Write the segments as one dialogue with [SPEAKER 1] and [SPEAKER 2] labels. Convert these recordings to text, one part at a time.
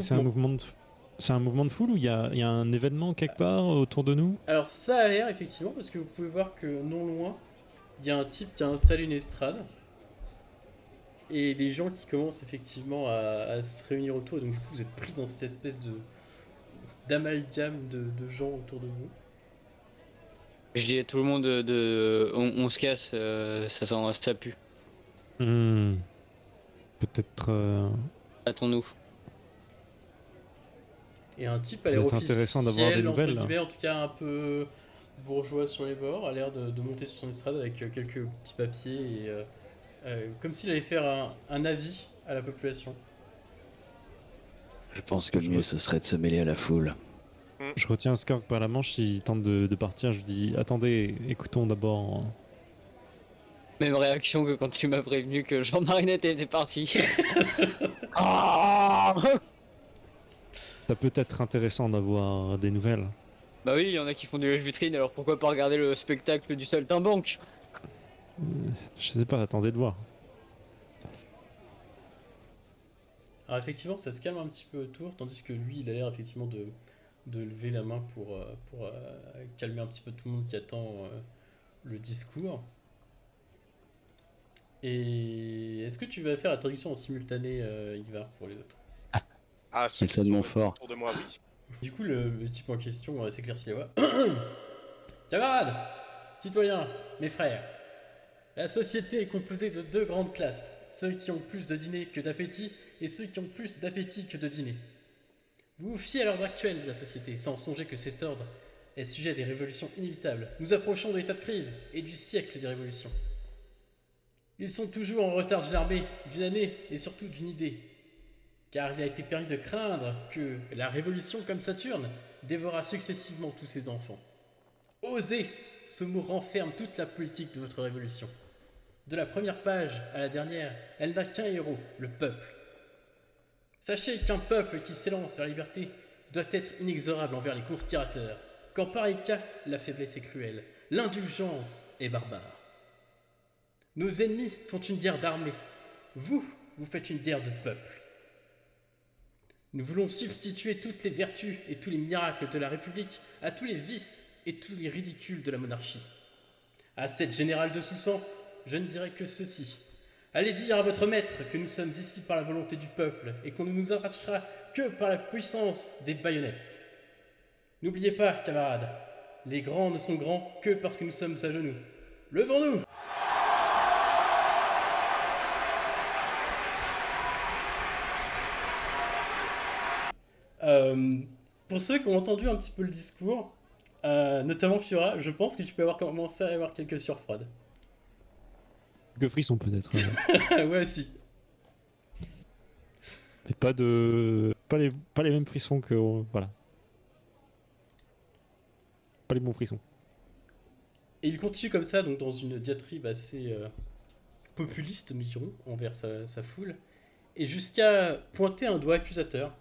[SPEAKER 1] C'est un mouvement de... C'est un mouvement de foule ou il y a un événement quelque part autour de nous?
[SPEAKER 2] Alors ça a l'air effectivement parce que vous pouvez voir que non loin, il y a un type qui a installé une estrade et des gens qui commencent effectivement à se réunir autour et donc du coup vous êtes pris dans cette espèce de d'amalgame de gens autour de vous.
[SPEAKER 3] Je dis à tout le monde on se casse, ça pue.
[SPEAKER 1] Hmm. Peut-être
[SPEAKER 3] Attends-nous.
[SPEAKER 2] Et un type a l'air
[SPEAKER 1] peut-être intéressant d'avoir des
[SPEAKER 2] officiel, entre
[SPEAKER 1] nouvelles, là.
[SPEAKER 2] guillemets, en tout cas un peu bourgeois sur les bords, a l'air de monter sur son estrade avec quelques petits papiers et comme s'il allait faire un avis à la population.
[SPEAKER 4] Je pense que le mieux ce serait de se mêler à la foule.
[SPEAKER 1] Je retiens Skork par la manche, il tente de partir, je lui dis attendez, écoutons d'abord.
[SPEAKER 3] Même réaction que quand tu m'as prévenu que Jean-Marinette était parti. Ah
[SPEAKER 1] Ça peut être intéressant d'avoir des nouvelles.
[SPEAKER 3] Bah oui, il y en a qui font du lèche-vitrine, alors pourquoi pas regarder le spectacle du saltimbanque?
[SPEAKER 1] Je sais pas, attendez de voir.
[SPEAKER 2] Alors effectivement, ça se calme un petit peu autour, tandis que lui, il a l'air effectivement de lever la main pour calmer un petit peu tout le monde qui attend le discours. Et est-ce que tu vas faire la traduction en simultané, Igvar, pour les autres?
[SPEAKER 5] Ah,
[SPEAKER 4] C'est ça de mon fort.
[SPEAKER 5] Autour de moi, oui.
[SPEAKER 2] Du coup, le type en question s'éclaircit la voix. Camarades, citoyens, mes frères, la société est composée de deux grandes classes, ceux qui ont plus de dîner que d'appétit et ceux qui ont plus d'appétit que de dîner. Vous vous fiez à l'ordre actuel de la société, sans songer que cet ordre est sujet à des révolutions inévitables. Nous approchons de l'état de crise et du siècle des révolutions. Ils sont toujours en retard d'une armée, d'une année et surtout d'une idée. Car il a été permis de craindre que la révolution comme Saturne dévora successivement tous ses enfants. Osez, ce mot renferme toute la politique de votre révolution. De la première page à la dernière, elle n'a qu'un héros, le peuple. Sachez qu'un peuple qui s'élance vers la liberté doit être inexorable envers les conspirateurs, qu'en pareil cas, la faiblesse est cruelle, l'indulgence est barbare. Nos ennemis font une guerre d'armée. Vous faites une guerre de peuple. Nous voulons substituer toutes les vertus et tous les miracles de la République à tous les vices et tous les ridicules de la monarchie. À cette générale de sous-sang, je ne dirai que ceci. Allez dire à votre maître que nous sommes ici par la volonté du peuple et qu'on ne nous arrachera que par la puissance des baïonnettes. N'oubliez pas, camarades, les grands ne sont grands que parce que nous sommes à genoux. Levons-nous! Pour ceux qui ont entendu un petit peu le discours, notamment Fiora, je pense que tu peux avoir commencé à avoir quelques sueurs froides.
[SPEAKER 1] Que frisson peut-être.
[SPEAKER 2] Ouais, si.
[SPEAKER 1] Mais pas les mêmes frissons que voilà. Pas les bons frissons.
[SPEAKER 2] Et il continue comme ça, donc dans une diatribe assez populiste, nous dirons, envers sa foule, et jusqu'à pointer un doigt accusateur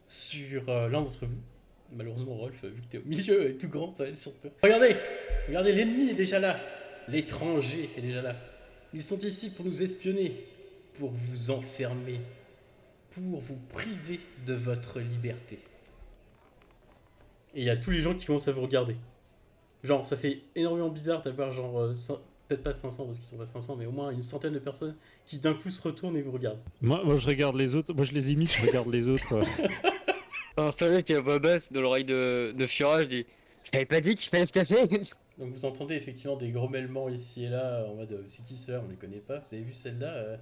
[SPEAKER 2] sur l'un d'entre vous. Malheureusement, Rolf, vu que t'es au milieu et tout grand, ça va être sur toi. Regardez, l'ennemi est déjà là. L'étranger est déjà là. Ils sont ici pour nous espionner, pour vous enfermer, pour vous priver de votre liberté. Et il y a tous les gens qui commencent à vous regarder. Genre, ça fait énormément bizarre d'avoir genre, peut-être pas 500 parce qu'ils sont pas 500, mais au moins une centaine de personnes qui d'un coup se retournent et vous regardent.
[SPEAKER 1] Moi je regarde les autres, moi je les imite, je regarde les autres.
[SPEAKER 3] Installé qui a voix basse dans l'oreille de Fiora, je dis j'avais pas dit qu'il fallait se casser.
[SPEAKER 2] Donc vous entendez effectivement des grommellements ici et là en mode c'est qui cela, on les connaît pas. Vous avez vu celle-là,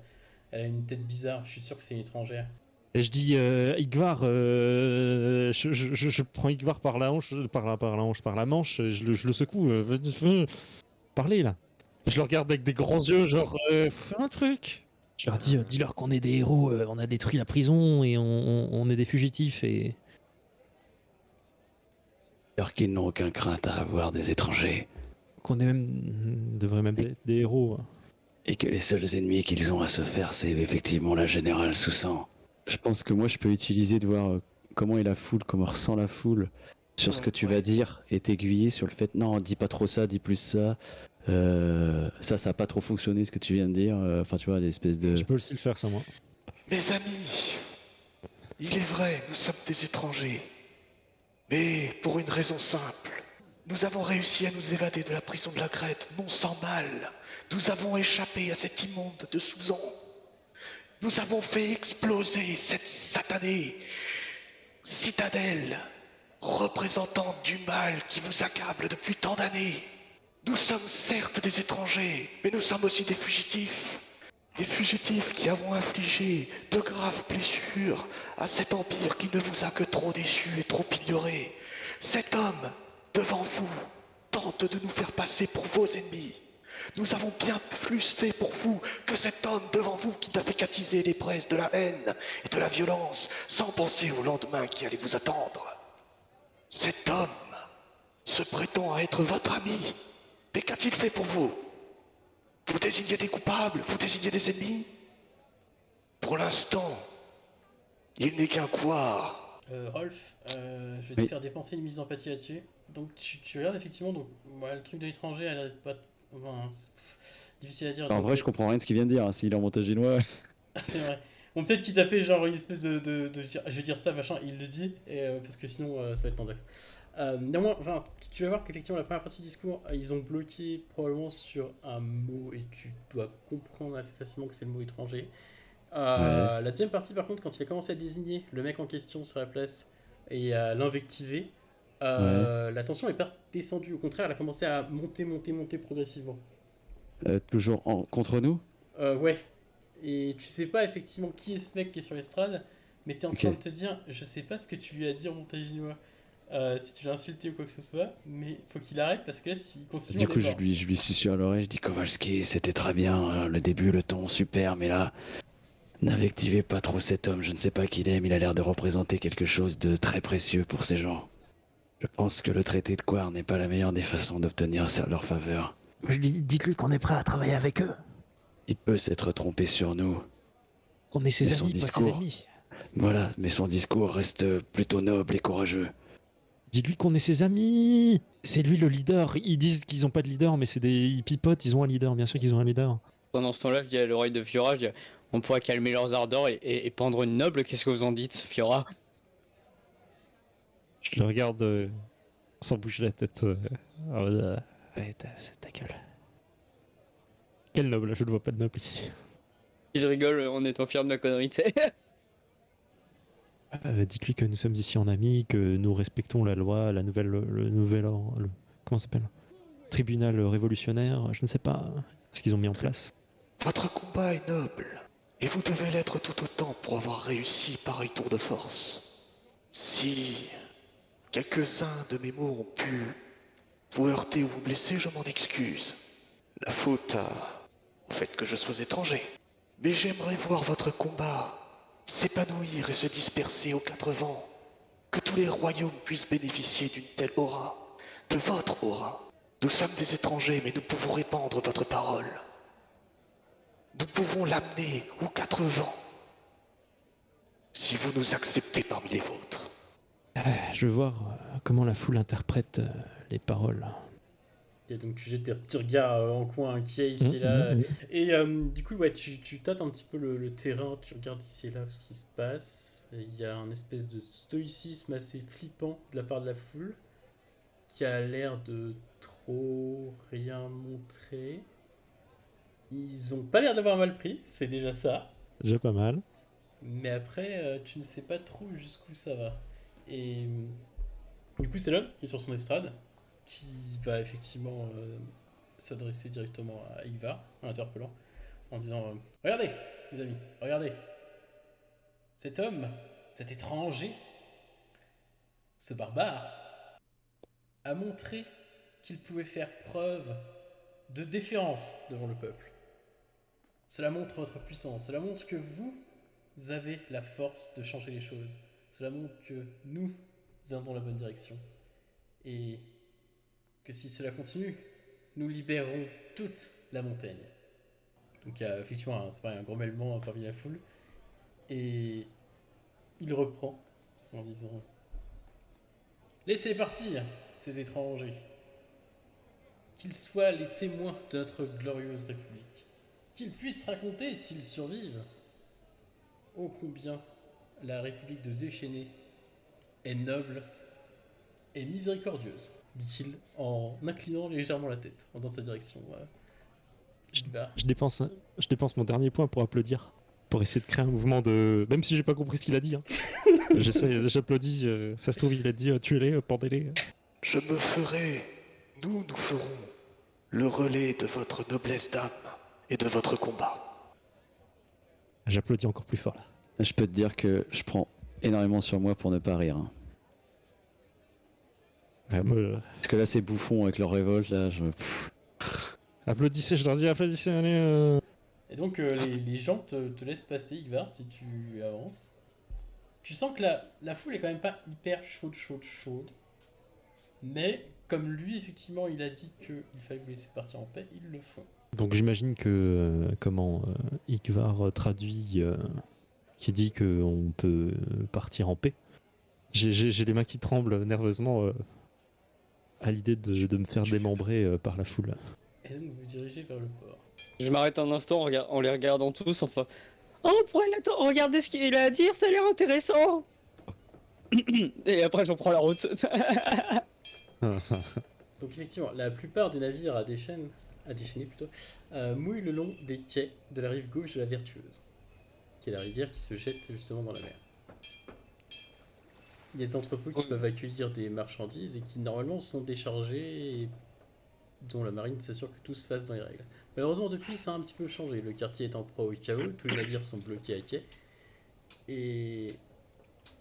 [SPEAKER 2] elle a une tête bizarre, je suis sûr que c'est une étrangère.
[SPEAKER 1] Et je dis Igvar, je prends Igvar par la hanche, par la manche, je le secoue, parlez là. Je le regarde avec des grands yeux, genre fais un truc. Je leur dis, dis-leur qu'on est des héros, on a détruit la prison et on est des fugitifs et...
[SPEAKER 4] Alors qu'ils n'ont aucun crainte à avoir des étrangers.
[SPEAKER 1] Qu'on est même, devrait même être des héros.
[SPEAKER 4] Et que les seuls ennemis qu'ils ont à se faire, c'est effectivement la générale Soussan.
[SPEAKER 6] Je pense que moi je peux utiliser de voir comment est la foule, comment ressent la foule sur ce que tu vas dire et t'aiguiller sur le fait non, dis pas trop ça, dis plus ça. Ça a pas trop fonctionné ce que tu viens de dire. Enfin, tu vois, des espèces de.
[SPEAKER 1] Je peux aussi le faire ça, moi.
[SPEAKER 5] Mes amis, Il est vrai, nous sommes des étrangers. Mais pour une raison simple. Nous avons réussi à nous évader de la prison de la Crète, non sans mal. Nous avons échappé à cet immonde de Souzan. Nous avons fait exploser cette satanée citadelle, représentante du mal qui vous accable depuis tant d'années. Nous sommes certes des étrangers, mais nous sommes aussi des fugitifs. Des fugitifs qui avons infligé de graves blessures à cet empire qui ne vous a que trop déçus et trop ignorés. Cet homme, devant vous, tente de nous faire passer pour vos ennemis. Nous avons bien plus fait pour vous que cet homme devant vous qui n'a fait qu'attiser les braises de la haine et de la violence sans penser au lendemain qui allait vous attendre. Cet homme se prétend à être votre ami. Mais qu'a-t-il fait pour vous? Vous désignez des coupables, vous désignez des ennemis? Pour l'instant, il n'est qu'un couard.
[SPEAKER 2] Rolf, je vais te
[SPEAKER 6] Oui.
[SPEAKER 2] faire dépenser une mise d'empathie là-dessus. Donc tu regardes effectivement, donc ouais, le truc de l'étranger, elle a l'air pas... Enfin, difficile à dire.
[SPEAKER 6] En vrai, je comprends rien de ce qu'il vient de dire, hein, s'il est en montaginois.
[SPEAKER 2] C'est vrai. Bon, peut-être qu'il t'a fait genre une espèce je vais dire ça, machin, il le dit, et, parce que sinon ça va être tendax. Néanmoins, enfin, tu vas voir qu'effectivement, la première partie du discours, ils ont bloqué probablement sur un mot, et tu dois comprendre assez facilement que c'est le mot étranger. La deuxième partie, par contre, quand il a commencé à désigner le mec en question sur la place et à l'invectiver, la tension est pas descendue. Au contraire, elle a commencé à monter progressivement.
[SPEAKER 6] Toujours contre nous?
[SPEAKER 2] Ouais. Et tu sais pas effectivement qui est ce mec qui est sur l'estrade, mais t'es en train de te dire, je sais pas ce que tu lui as dit en montaginois, si tu l'as insulté ou quoi que ce soit, mais faut qu'il arrête parce que là, s'il continue,
[SPEAKER 6] Du
[SPEAKER 2] on
[SPEAKER 6] coup,
[SPEAKER 2] est mort.
[SPEAKER 6] je lui suis sur l'oreille, je dis Kowalski, c'était très bien, hein, le début, le ton, super, mais là, n'invectivez pas trop cet homme, je ne sais pas qui il est, mais il a l'air de représenter quelque chose de très précieux pour ces gens. Je pense que le traité de Quar n'est pas la meilleure des façons d'obtenir leur faveur.
[SPEAKER 1] Dites-lui qu'on est prêt à travailler avec eux.
[SPEAKER 6] Il peut s'être trompé sur nous.
[SPEAKER 1] Qu'on est ses
[SPEAKER 6] Mais son
[SPEAKER 1] amis, pas ses
[SPEAKER 6] discours.
[SPEAKER 1] ennemis.
[SPEAKER 6] Voilà, mais son discours reste plutôt noble et courageux.
[SPEAKER 1] Dis-lui qu'on est ses amis. C'est lui le leader. Ils disent qu'ils ont pas de leader, mais c'est des pipotes, ils ont un leader. Bien sûr qu'ils ont un leader.
[SPEAKER 3] Pendant ce temps-là, je dis à l'oreille de Fiora, je dis, on pourrait calmer leurs ardeurs et pendre une noble, qu'est-ce que vous en dites, Fiora?
[SPEAKER 1] Je le regarde sans bouger la tête. Ouais, c'est ta gueule. Quel noble, je ne vois pas de noble ici.
[SPEAKER 3] Je rigole en étant fier de ma connerie, tu sais.
[SPEAKER 1] Dites-lui que nous sommes ici en amis, que nous respectons la loi, la nouvelle, comment ça s'appelle? Tribunal révolutionnaire, je ne sais pas ce qu'ils ont mis en place.
[SPEAKER 5] Votre combat est noble, et vous devez l'être tout autant pour avoir réussi pareil tour de force. Si quelques-uns de mes mots ont pu vous heurter ou vous blesser, je m'en excuse. La faute au fait que je sois étranger. Mais j'aimerais voir votre combat s'épanouir et se disperser aux quatre vents. Que tous les royaumes puissent bénéficier d'une telle aura, de votre aura. Nous sommes des étrangers, mais nous pouvons répandre votre parole. Nous pouvons l'amener aux quatre vents, si vous nous acceptez parmi les vôtres.
[SPEAKER 1] Je veux voir comment la foule interprète les paroles.
[SPEAKER 2] Et donc tu jettes tes petits regards en coin inquiets ici et là. Et du coup, ouais, tu tâtes un petit peu le terrain, tu regardes ici et là ce qui se passe. Il y a un espèce de stoïcisme assez flippant de la part de la foule, qui a l'air de trop rien montrer. Ils ont pas l'air d'avoir mal pris, c'est déjà ça.
[SPEAKER 1] Déjà pas mal.
[SPEAKER 2] Mais après, tu ne sais pas trop jusqu'où ça va. Et du coup, c'est l'homme qui est sur son estrade, qui va effectivement s'adresser directement à Ivar, en l'interpellant, en disant regardez, mes amis, regardez. Cet homme, cet étranger, ce barbare, a montré qu'il pouvait faire preuve de déférence devant le peuple. Cela montre votre puissance, cela montre que vous avez la force de changer les choses. Cela montre que nous allons dans la bonne direction. Et que si cela continue, nous libérerons toute la montagne. Donc il y a effectivement un grommellement parmi la foule. Et il reprend en disant laissez partir ces étrangers. Qu'ils soient les témoins de notre glorieuse République. Qu'ils puissent raconter, s'ils survivent, ô combien la République de Déchaîné est noble et miséricordieuse, dit-il en inclinant légèrement la tête dans sa direction. Ivar.
[SPEAKER 1] Je dépense mon dernier point pour applaudir. Pour essayer de créer un mouvement de... Même si j'ai pas compris ce qu'il a dit. Hein. J'applaudis. Ça se trouve, il a dit tuez-les, pendez-les.
[SPEAKER 5] Je me ferai, nous ferons le relais de votre noblesse d'âme et de votre combat.
[SPEAKER 1] J'applaudis encore plus fort là.
[SPEAKER 6] Je peux te dire que je prends énormément sur moi pour ne pas rire. Hein.
[SPEAKER 1] Ouais, moi,
[SPEAKER 6] Parce que là, ces bouffons avec leur révolte, là,
[SPEAKER 1] applaudissez, je leur dis applaudissez, allez.
[SPEAKER 2] Et donc les gens te laissent passer, Ivar, si tu avances. Tu sens que la foule est quand même pas hyper chaude. Mais comme lui, effectivement, il a dit qu'il fallait vous laisser partir en paix, ils le font.
[SPEAKER 1] Donc j'imagine que Igvar traduit qui dit qu'on peut partir en paix. J'ai les mains qui tremblent nerveusement à l'idée de me faire démembrer par la foule.
[SPEAKER 2] Et donc vous vous dirigez vers le port.
[SPEAKER 3] Je m'arrête un instant en les regardant tous, enfin... Oh, regardez ce qu'il a à dire, ça a l'air intéressant. Et après, j'en prends la route.
[SPEAKER 2] Donc effectivement, la plupart des navires à déchaîner mouillent le long des quais de la rive gauche de la Vertueuse, qui est la rivière qui se jette justement dans la mer. Il y a des entrepôts qui peuvent accueillir des marchandises et qui normalement sont déchargés et dont la marine s'assure que tout se fasse dans les règles. Malheureusement depuis ça a un petit peu changé, le quartier est en proie au chaos, tous les navires sont bloqués à quai et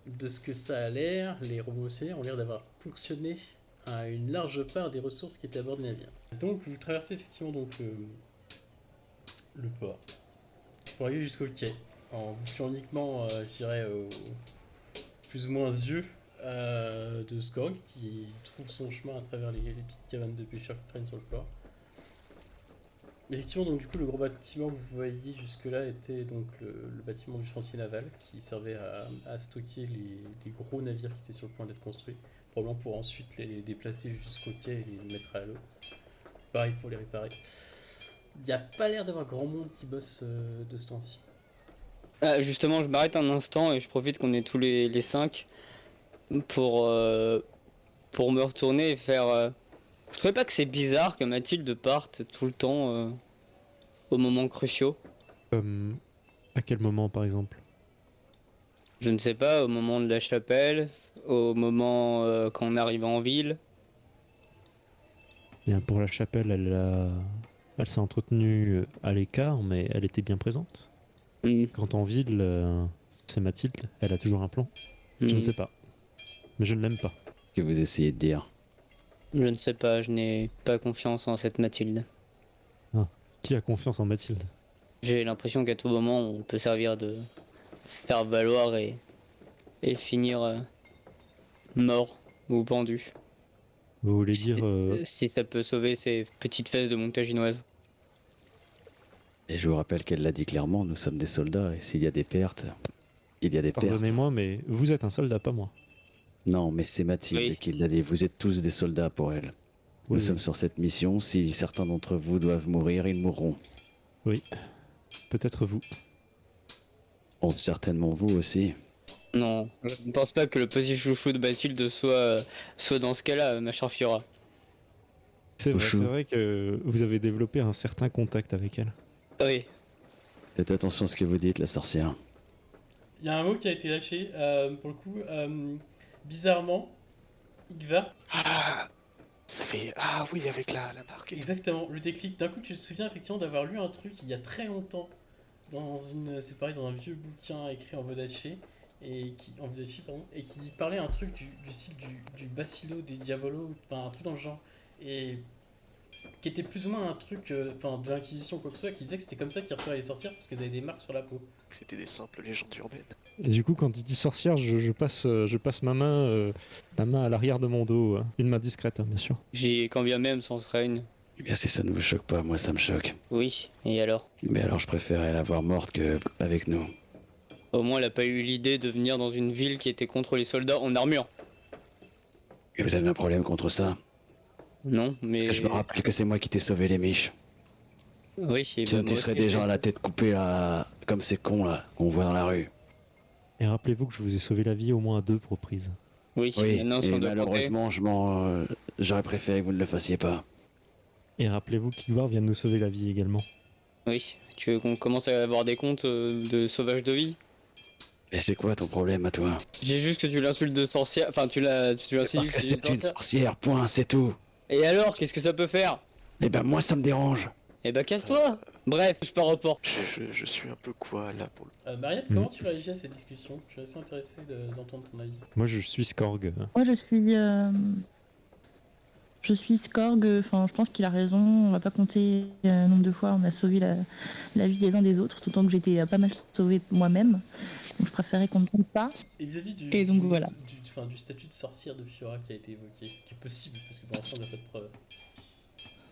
[SPEAKER 2] de ce que ça a l'air, les robots océans ont l'air d'avoir ponctionné à une large part des ressources qui étaient à bord des navires. Donc vous traversez effectivement donc le port pour arriver jusqu'au quai en vous fiant uniquement, je dirais, plus ou moins yeux de Skorg qui trouve son chemin à travers les petites cabanes de pêcheurs qui traînent sur le port. Effectivement, donc du coup, le gros bâtiment que vous voyez jusque-là était donc le bâtiment du chantier naval qui servait à stocker les gros navires qui étaient sur le point d'être construits, probablement pour ensuite les déplacer jusqu'au quai et les mettre à l'eau. Pareil pour les réparer. Il n'y a pas l'air d'avoir grand monde qui bosse de ce temps-ci.
[SPEAKER 3] Ah, justement, je m'arrête un instant et je profite qu'on est tous les 5 pour me retourner et faire... Je trouvais pas que c'est bizarre que Mathilde parte tout le temps aux moments cruciaux.
[SPEAKER 1] À quel moment par exemple?
[SPEAKER 3] Je ne sais pas, au moment de la chapelle, au moment quand on arrive en ville.
[SPEAKER 1] Bien, pour la chapelle, elle s'est entretenue à l'écart, mais elle était bien présente. Quand en ville, c'est Mathilde, elle a toujours un plan. Je ne sais pas. Mais je ne l'aime pas.
[SPEAKER 6] que vous essayez de dire.
[SPEAKER 3] Je ne sais pas, je n'ai pas confiance en cette Mathilde.
[SPEAKER 1] Ah, qui a confiance en Mathilde?
[SPEAKER 3] J'ai l'impression qu'à tout moment on peut servir de faire valoir et finir mort ou pendu.
[SPEAKER 1] Vous voulez dire...
[SPEAKER 3] Si ça peut sauver ces petites fesses de montaginoise.
[SPEAKER 6] Et je vous rappelle qu'elle l'a dit clairement, nous sommes des soldats, et s'il y a des pertes, il y a des pertes.
[SPEAKER 1] Pardonnez-moi, mais vous êtes un soldat, pas moi.
[SPEAKER 6] Non, mais c'est Mathilde
[SPEAKER 3] Oui.
[SPEAKER 6] qui l'a dit, vous êtes tous des soldats pour elle. Nous
[SPEAKER 1] Oui,
[SPEAKER 6] sommes sur cette mission, si certains d'entre vous doivent mourir, ils mourront.
[SPEAKER 1] oui. Peut-être vous.
[SPEAKER 6] Bon, certainement vous aussi.
[SPEAKER 3] Non, je ne pense pas que le petit chouchou de Mathilde soit dans ce cas-là, ma chère Fiora.
[SPEAKER 1] C'est
[SPEAKER 6] Chouchou.
[SPEAKER 1] vrai que vous avez développé un certain contact avec elle.
[SPEAKER 3] Oui.
[SPEAKER 6] Faites attention à ce que vous dites, la sorcière.
[SPEAKER 2] Il y a un mot qui a été lâché, pour le coup, bizarrement, Igvar.
[SPEAKER 5] Ah, ça fait... Ah oui, avec la marque.
[SPEAKER 2] Exactement, le déclic. D'un coup, tu te souviens effectivement d'avoir lu un truc il y a très longtemps c'est pareil, dans un vieux bouquin écrit en Vodache et qui parlait un truc du style du Bacillo, des Diavolo, enfin un truc dans le genre, et qui était plus ou moins un truc, de l'Inquisition ou quoi que ce soit, qui disait que c'était comme ça qu'ils repéraient les sorcières parce qu'elles avaient des marques sur la peau.
[SPEAKER 5] C'était des simples légendes urbaines.
[SPEAKER 1] Et du coup, quand il dit sorcière, je passe ma main, la main à l'arrière de mon dos. Une main discrète, hein, bien sûr.
[SPEAKER 3] Quand bien même c'en serait une.
[SPEAKER 6] Eh bien, si ça ne vous choque pas, moi ça me choque.
[SPEAKER 3] Oui, et alors?
[SPEAKER 6] Mais alors, je préférais la voir morte que avec nous.
[SPEAKER 3] Au moins elle a pas eu l'idée de venir dans une ville qui était contre les soldats en armure.
[SPEAKER 6] Et vous avez un problème contre ça?
[SPEAKER 3] Non, mais...
[SPEAKER 6] Parce que je me rappelle que c'est moi qui t'ai sauvé les miches.
[SPEAKER 3] Oui, et
[SPEAKER 6] Sinon,
[SPEAKER 3] ben,
[SPEAKER 6] tu
[SPEAKER 3] moi
[SPEAKER 6] serais
[SPEAKER 3] aussi,
[SPEAKER 6] déjà à la tête coupée là, comme ces cons là, qu'on voit dans la rue.
[SPEAKER 1] Et rappelez-vous que je vous ai sauvé la vie au moins à 2 reprises.
[SPEAKER 3] Oui,
[SPEAKER 6] Oui,
[SPEAKER 3] maintenant, si
[SPEAKER 6] et
[SPEAKER 3] on doit compter.
[SPEAKER 6] malheureusement, j'aurais préféré que vous ne le fassiez pas.
[SPEAKER 1] Et rappelez-vous qu'Igor vient de nous sauver la vie également.
[SPEAKER 3] Oui, tu veux qu'on commence à avoir des comptes de sauvage de vie?
[SPEAKER 6] Et c'est quoi ton problème à toi?
[SPEAKER 3] J'ai juste que tu l'insultes de sorcière, enfin tu l'insinues
[SPEAKER 6] Parce que
[SPEAKER 3] que
[SPEAKER 6] c'est une sorcière, point, c'est tout.
[SPEAKER 3] Et alors, qu'est-ce que ça peut faire?
[SPEAKER 6] Eh ben moi ça me dérange.
[SPEAKER 3] Eh bah casse-toi. Bref, je pars au port.
[SPEAKER 5] Je suis un peu quoi là pour le...
[SPEAKER 2] Marianne, comment tu réagis à cette discussion? Je suis assez intéressé d'entendre ton avis.
[SPEAKER 1] Moi, je suis Skorg.
[SPEAKER 7] Moi, je suis Skorg. Enfin, je pense qu'il a raison. On va pas compter le nombre de fois on a sauvé la vie des uns des autres, d'autant que j'étais pas mal sauvée moi-même. Donc, je préférais qu'on ne compte pas.
[SPEAKER 2] Et vis-à-vis
[SPEAKER 7] Et donc, voilà.
[SPEAKER 2] du statut de sorcière de Fiora qui a été évoqué, qui est possible, parce que pour l'instant on n'a pas de preuves.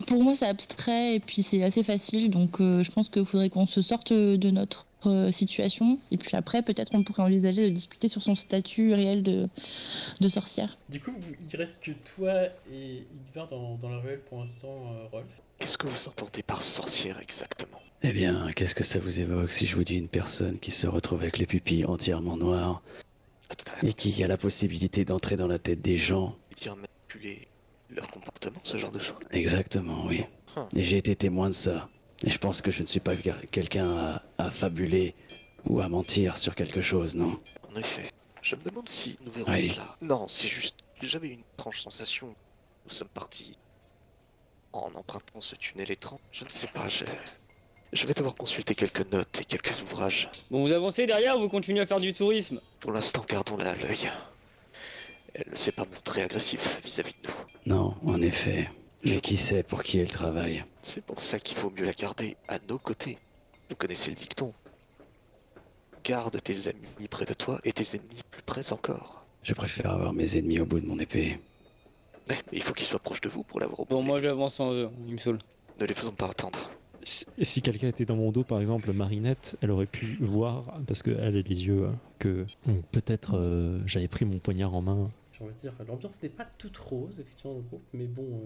[SPEAKER 7] Pour moi, c'est abstrait et puis c'est assez facile. Donc, je pense qu'il faudrait qu'on se sorte de notre situation. Et puis après, peut-être on pourrait envisager de discuter sur son statut réel de sorcière.
[SPEAKER 2] Du coup, il reste que toi et Igvar dans la ruelle pour l'instant, Rolf.
[SPEAKER 5] Qu'est-ce que vous entendez par sorcière exactement?
[SPEAKER 6] Eh bien, qu'est-ce que ça vous évoque si je vous dis une personne qui se retrouve avec les pupilles entièrement noires et qui a la possibilité d'entrer dans la tête des gens?
[SPEAKER 5] Dire manipuler leur comportement, ce genre de choses.
[SPEAKER 6] Exactement, oui. Et j'ai été témoin de ça. Et je pense que je ne suis pas quelqu'un à fabuler ou à mentir sur quelque chose, non?
[SPEAKER 5] En effet, je me demande si nous verrons
[SPEAKER 6] Oui.
[SPEAKER 5] cela. Non, c'est juste, j'avais une étrange sensation. Nous sommes partis en empruntant ce tunnel étrange. Je ne sais pas, je vais devoir consulter quelques notes et quelques ouvrages.
[SPEAKER 3] Bon, vous avancez derrière ou vous continuez à faire du tourisme?
[SPEAKER 5] Pour l'instant, gardons-la à l'œil. Elle ne s'est pas montrée agressive vis-à-vis de nous.
[SPEAKER 6] Non, en effet. Mais qui sait pour qui elle travaille?
[SPEAKER 5] C'est pour ça qu'il faut mieux la garder à nos côtés. Vous connaissez le dicton. Garde tes amis près de toi et tes ennemis plus près encore.
[SPEAKER 6] Je préfère avoir mes ennemis au bout de mon épée.
[SPEAKER 5] Mais il faut qu'ils soient proches de vous pour l'avoir au bout.
[SPEAKER 3] Bon, moi j'avance sans eux, il me saoule.
[SPEAKER 5] Ne les faisons pas attendre.
[SPEAKER 1] Si quelqu'un était dans mon dos, par exemple, Marinette, elle aurait pu voir, parce qu'elle a les yeux, que peut-être j'avais pris mon poignard en main.
[SPEAKER 2] J'ai envie de dire, l'ambiance n'est pas toute rose, effectivement, dans le groupe, mais bon,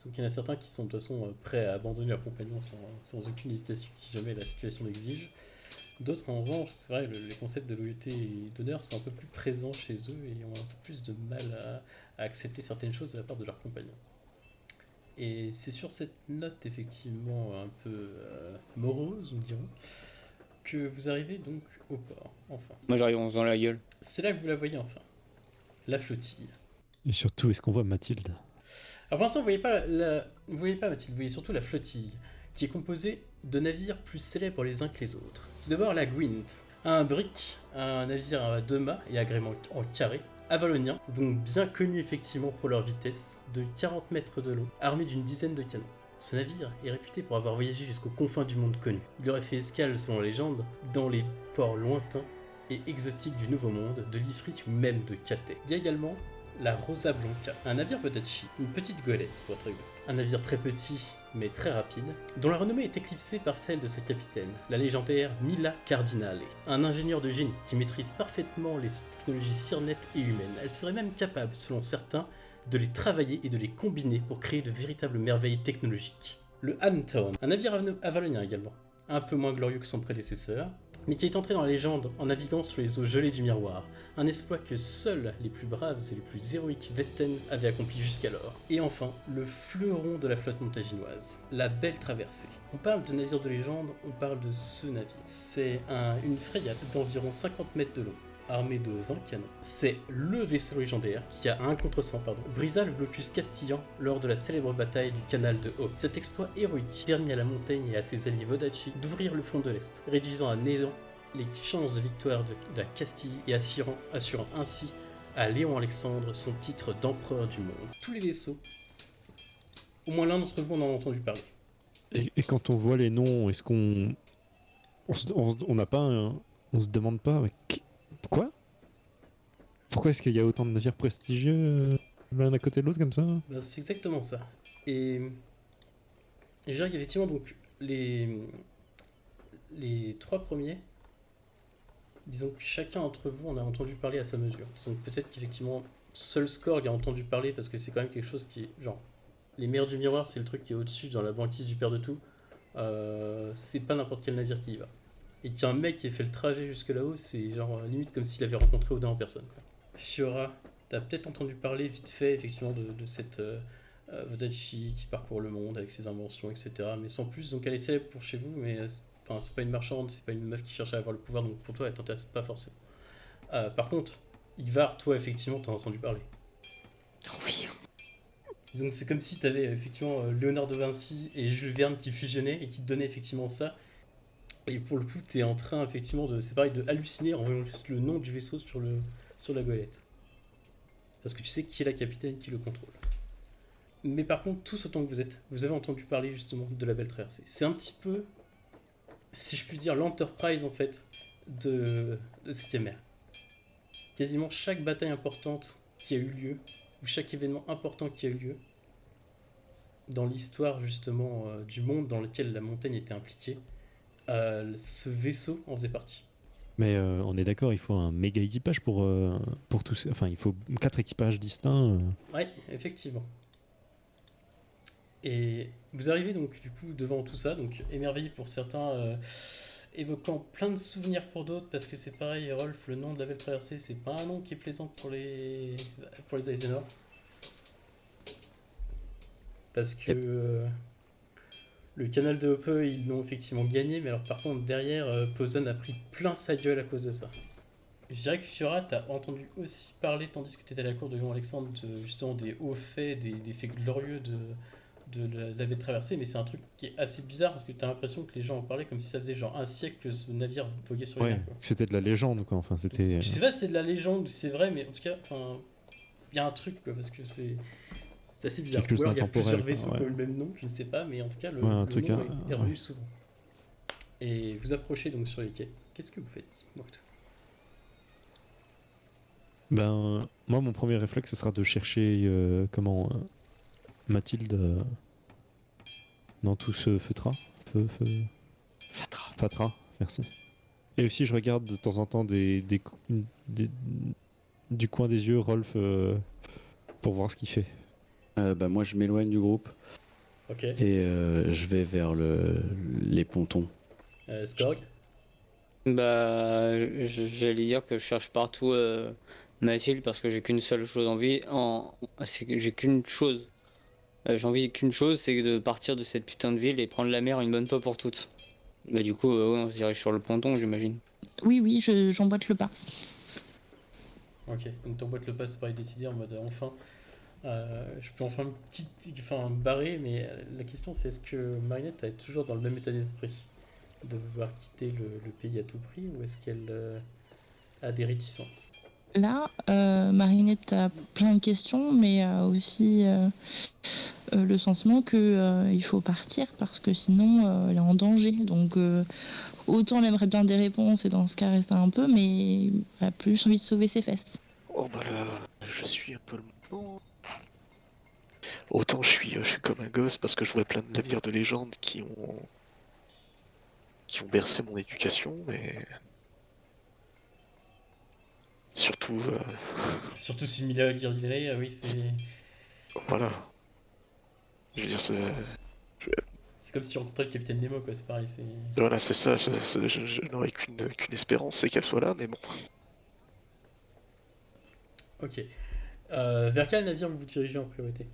[SPEAKER 2] il y en a certains qui sont de toute façon prêts à abandonner leur compagnon sans aucune hésitation si jamais la situation l'exige. D'autres, en revanche, c'est vrai, les concepts de loyauté et d'honneur sont un peu plus présents chez eux et ont un peu plus de mal à accepter certaines choses de la part de leurs compagnons. Et c'est sur cette note, effectivement, un peu morose, nous dirons, que vous arrivez donc au port, enfin.
[SPEAKER 3] Moi j'arrive en faisant la gueule.
[SPEAKER 2] C'est là que vous la voyez enfin. La flottille.
[SPEAKER 1] Et surtout, est-ce qu'on voit Mathilde?
[SPEAKER 2] Alors pour l'instant, vous voyez pas Mathilde, vous voyez surtout la flottille, qui est composée de navires plus célèbres les uns que les autres. Tout d'abord la Gwent, un brick, un navire à 2 mâts et agrément en carré, avalonien, donc bien connu effectivement pour leur vitesse, de 40 mètres de long, armé d'une dizaine de canons. Ce navire est réputé pour avoir voyagé jusqu'aux confins du monde connu. Il aurait fait escale, selon la légende, dans les ports lointains et exotiques du Nouveau Monde, de l'Ifrique ou même de Cathay. Il y a également la Rosa Blanca, un navire peut-être une petite golette pour être exact. Un navire très petit mais très rapide, dont la renommée est éclipsée par celle de sa capitaine, la légendaire Mila Cardinale, un ingénieur de génie qui maîtrise parfaitement les technologies cybernétiques et humaines. Elle serait même capable, selon certains, de les travailler et de les combiner pour créer de véritables merveilles technologiques. Le Anton, un navire avalonien également, un peu moins glorieux que son prédécesseur, mais qui est entré dans la légende en naviguant sur les eaux gelées du miroir, un exploit que seuls les plus braves et les plus héroïques Vesten avaient accompli jusqu'alors. Et enfin, le fleuron de la flotte montaginoise, la Belle Traversée. On parle de navire de légende, on parle de ce navire. C'est une frégate d'environ 50 mètres de long, armé de 20 canons. C'est le vaisseau légendaire qui a un contre-sang, brisa le blocus castillan lors de la célèbre bataille du canal de Hope. Cet exploit héroïque permit à la montagne et à ses alliés Vodacci d'ouvrir le front de l'Est, réduisant à néant les chances de victoire de la Castille et assurant ainsi à Léon Alexandre son titre d'empereur du monde. Tous les vaisseaux, au moins l'un d'entre vous en a entendu parler.
[SPEAKER 1] Et quand on voit les noms, est-ce qu'on... On n'a pas on se demande pas... Quoi? Pourquoi est-ce qu'il y a autant de navires prestigieux l'un à côté de l'autre comme ça?
[SPEAKER 2] Ben, c'est exactement ça. Et je dirais qu'effectivement, donc, les 3 premiers, disons que chacun d'entre vous en a entendu parler à sa mesure. Donc peut-être qu'effectivement, seul Skorg a entendu parler parce que c'est quand même quelque chose qui est... Genre, les mers du miroir, c'est le truc qui est au-dessus dans la banquise du père de tout. C'est pas n'importe quel navire qui y va. et qu'il y a un mec qui a fait le trajet jusque là-haut, c'est genre limite comme s'il avait rencontré Odin en personne, quoi. Fiora, t'as peut-être entendu parler vite fait effectivement de cette Vodachi qui parcourt le monde avec ses inventions, etc. Mais sans plus, donc elle est célèbre pour chez vous, mais enfin, c'est pas une marchande, c'est pas une meuf qui cherche à avoir le pouvoir, donc pour toi elle t'intéresse pas forcément. Par contre, Ivar, toi effectivement t'en as entendu parler.
[SPEAKER 5] Oui.
[SPEAKER 2] Donc c'est comme si t'avais effectivement Léonard de Vinci et Jules Verne qui fusionnaient et qui te donnaient effectivement ça. Et pour le coup, t'es en train effectivement de, c'est pareil, de halluciner en voyant juste le nom du vaisseau sur la goélette. Parce que tu sais qui est la capitaine qui le contrôle. Mais par contre, tous autant que vous avez entendu parler justement de la Belle Traversée. C'est un petit peu, si je puis dire, l'Enterprise en fait de 7ème ère. Quasiment chaque bataille importante qui a eu lieu, ou chaque événement important qui a eu lieu, dans l'histoire justement du monde dans lequel la montagne était impliquée, ce vaisseau en faisait partie.
[SPEAKER 1] Mais on est d'accord, il faut un méga équipage pour tout ça. Enfin, il faut 4 équipages distincts.
[SPEAKER 2] Ouais, effectivement. Et vous arrivez donc du coup devant tout ça, donc émerveillé pour certains, évoquant plein de souvenirs pour d'autres, parce que c'est pareil, Rolf, le nom de la Belle Traversée, c'est pas un nom qui est plaisant pour les Eisenhower. Parce que le canal de Hope, ils l'ont effectivement gagné, mais alors par contre derrière, Posen a pris plein sa gueule à cause de ça. Je dirais que Fiora, t'as entendu aussi parler, tandis que t'étais à la cour de Léon Alexandre, justement des hauts faits, des faits glorieux de la Belle Traversée, mais c'est un truc qui est assez bizarre parce que t'as l'impression que les gens en parlaient comme si ça faisait genre un siècle que ce navire voguait sur les
[SPEAKER 1] Ouais,
[SPEAKER 2] mers, quoi.
[SPEAKER 1] c'était de la légende, quoi. Enfin, c'était.
[SPEAKER 2] Je sais pas si c'est de la légende, c'est vrai, mais en tout cas, enfin, il y a un truc, quoi, parce que c'est assez bizarre.
[SPEAKER 1] Quelque chose
[SPEAKER 2] Ou alors il y a
[SPEAKER 1] d'intemporel,
[SPEAKER 2] plusieurs vaisseaux
[SPEAKER 1] quoi,
[SPEAKER 2] qui ont
[SPEAKER 1] ouais.
[SPEAKER 2] le même nom, je ne sais pas, mais en tout cas, le
[SPEAKER 1] Ouais, en tout
[SPEAKER 2] nom
[SPEAKER 1] cas,
[SPEAKER 2] est revenu
[SPEAKER 1] ouais.
[SPEAKER 2] souvent. Et vous approchez donc sur les quais. Qu'est-ce que vous faites? Dites-moi tout.
[SPEAKER 1] Ben, moi, mon premier réflexe, ce sera de chercher Mathilde dans tout ce feutra.
[SPEAKER 5] Fatra.
[SPEAKER 1] Fatra, merci. Et aussi, je regarde de temps en temps du coin des yeux Rolf pour voir ce qu'il fait.
[SPEAKER 6] Moi, je m'éloigne du groupe
[SPEAKER 2] Ok.
[SPEAKER 6] et je vais vers les pontons.
[SPEAKER 2] Skorg.
[SPEAKER 3] Bah, j'allais dire que je cherche partout Mathilde parce que j'ai qu'une seule chose envie. C'est que j'ai qu'une chose. J'ai envie qu'une chose, c'est de partir de cette putain de ville et prendre la mer une bonne fois pour toutes. Bah, du coup, ouais, on se dirige sur le ponton, j'imagine.
[SPEAKER 7] Oui, j'emboîte le pas.
[SPEAKER 2] Ok, donc t'emboîtes le pas, c'est pareil, décidé en mode enfin. Je peux enfin me barrer, mais la question c'est est-ce que Marinette est toujours dans le même état d'esprit de vouloir quitter le pays à tout prix ou est-ce qu'elle a des réticences?
[SPEAKER 7] Là, Marinette a plein de questions, mais a aussi le sentiment que il faut partir parce que sinon elle est en danger. Donc autant elle aimerait bien des réponses et dans ce cas rester un peu, mais elle a plus envie de sauver ses fesses.
[SPEAKER 5] Oh bah là, je suis un peu le moment. Autant je suis comme un gosse parce que je vois plein de navires de légende qui ont bercé mon éducation, mais surtout,
[SPEAKER 2] Surtout si Mila Girdilei, oui,
[SPEAKER 5] voilà. Je veux dire,
[SPEAKER 2] c'est comme si tu rencontrais le capitaine Nemo, quoi, c'est pareil, c'est...
[SPEAKER 5] voilà, c'est ça. Je n'aurais qu'une espérance, c'est qu'elle soit là, mais bon.
[SPEAKER 2] Ok. Vers quel navire vous vous dirigez en priorité?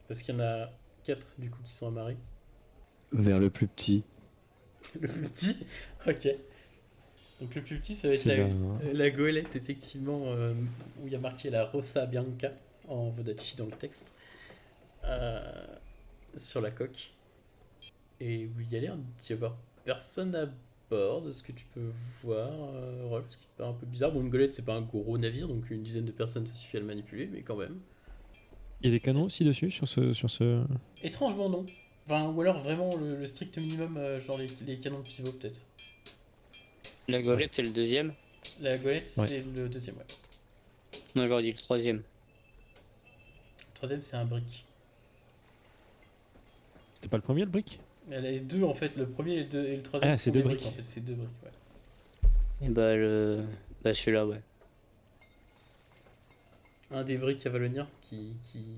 [SPEAKER 2] Parce qu'il y en a 4 du coup qui sont amarrés.
[SPEAKER 6] Vers le plus petit.
[SPEAKER 2] Le plus petit. Ok. Donc le plus petit, ça va être
[SPEAKER 1] C'est
[SPEAKER 2] la goélette, effectivement, où il y a marqué la Rosa Bianca en Vodachi dans le texte, sur la coque. Et où il y a l'air d'y avoir personne à bord, de ce que tu peux voir, Rolf, ce qui paraît un peu bizarre. Bon, une goélette, c'est pas un gros navire, donc une dizaine de personnes, ça suffit à le manipuler, mais quand même.
[SPEAKER 1] Il y a des canons aussi dessus sur ce...
[SPEAKER 2] Étrangement, non. Enfin, ou alors vraiment le strict minimum, genre les canons de pivot, peut-être.
[SPEAKER 3] La golette, c'est le deuxième.
[SPEAKER 2] La goélette,
[SPEAKER 1] Ouais.
[SPEAKER 2] c'est le deuxième, ouais.
[SPEAKER 3] Non, j'aurais dit le troisième.
[SPEAKER 2] Le troisième, c'est un brick.
[SPEAKER 1] C'était pas le premier, le brick?
[SPEAKER 2] Elle a deux, en fait, le premier et le troisième,
[SPEAKER 1] Ah,
[SPEAKER 2] ce
[SPEAKER 1] c'est
[SPEAKER 2] sont
[SPEAKER 1] deux
[SPEAKER 2] des
[SPEAKER 1] briques.
[SPEAKER 2] En fait, c'est deux briques, ouais.
[SPEAKER 3] Et bah, celui-là, ouais.
[SPEAKER 2] Un des briques avaloniens qui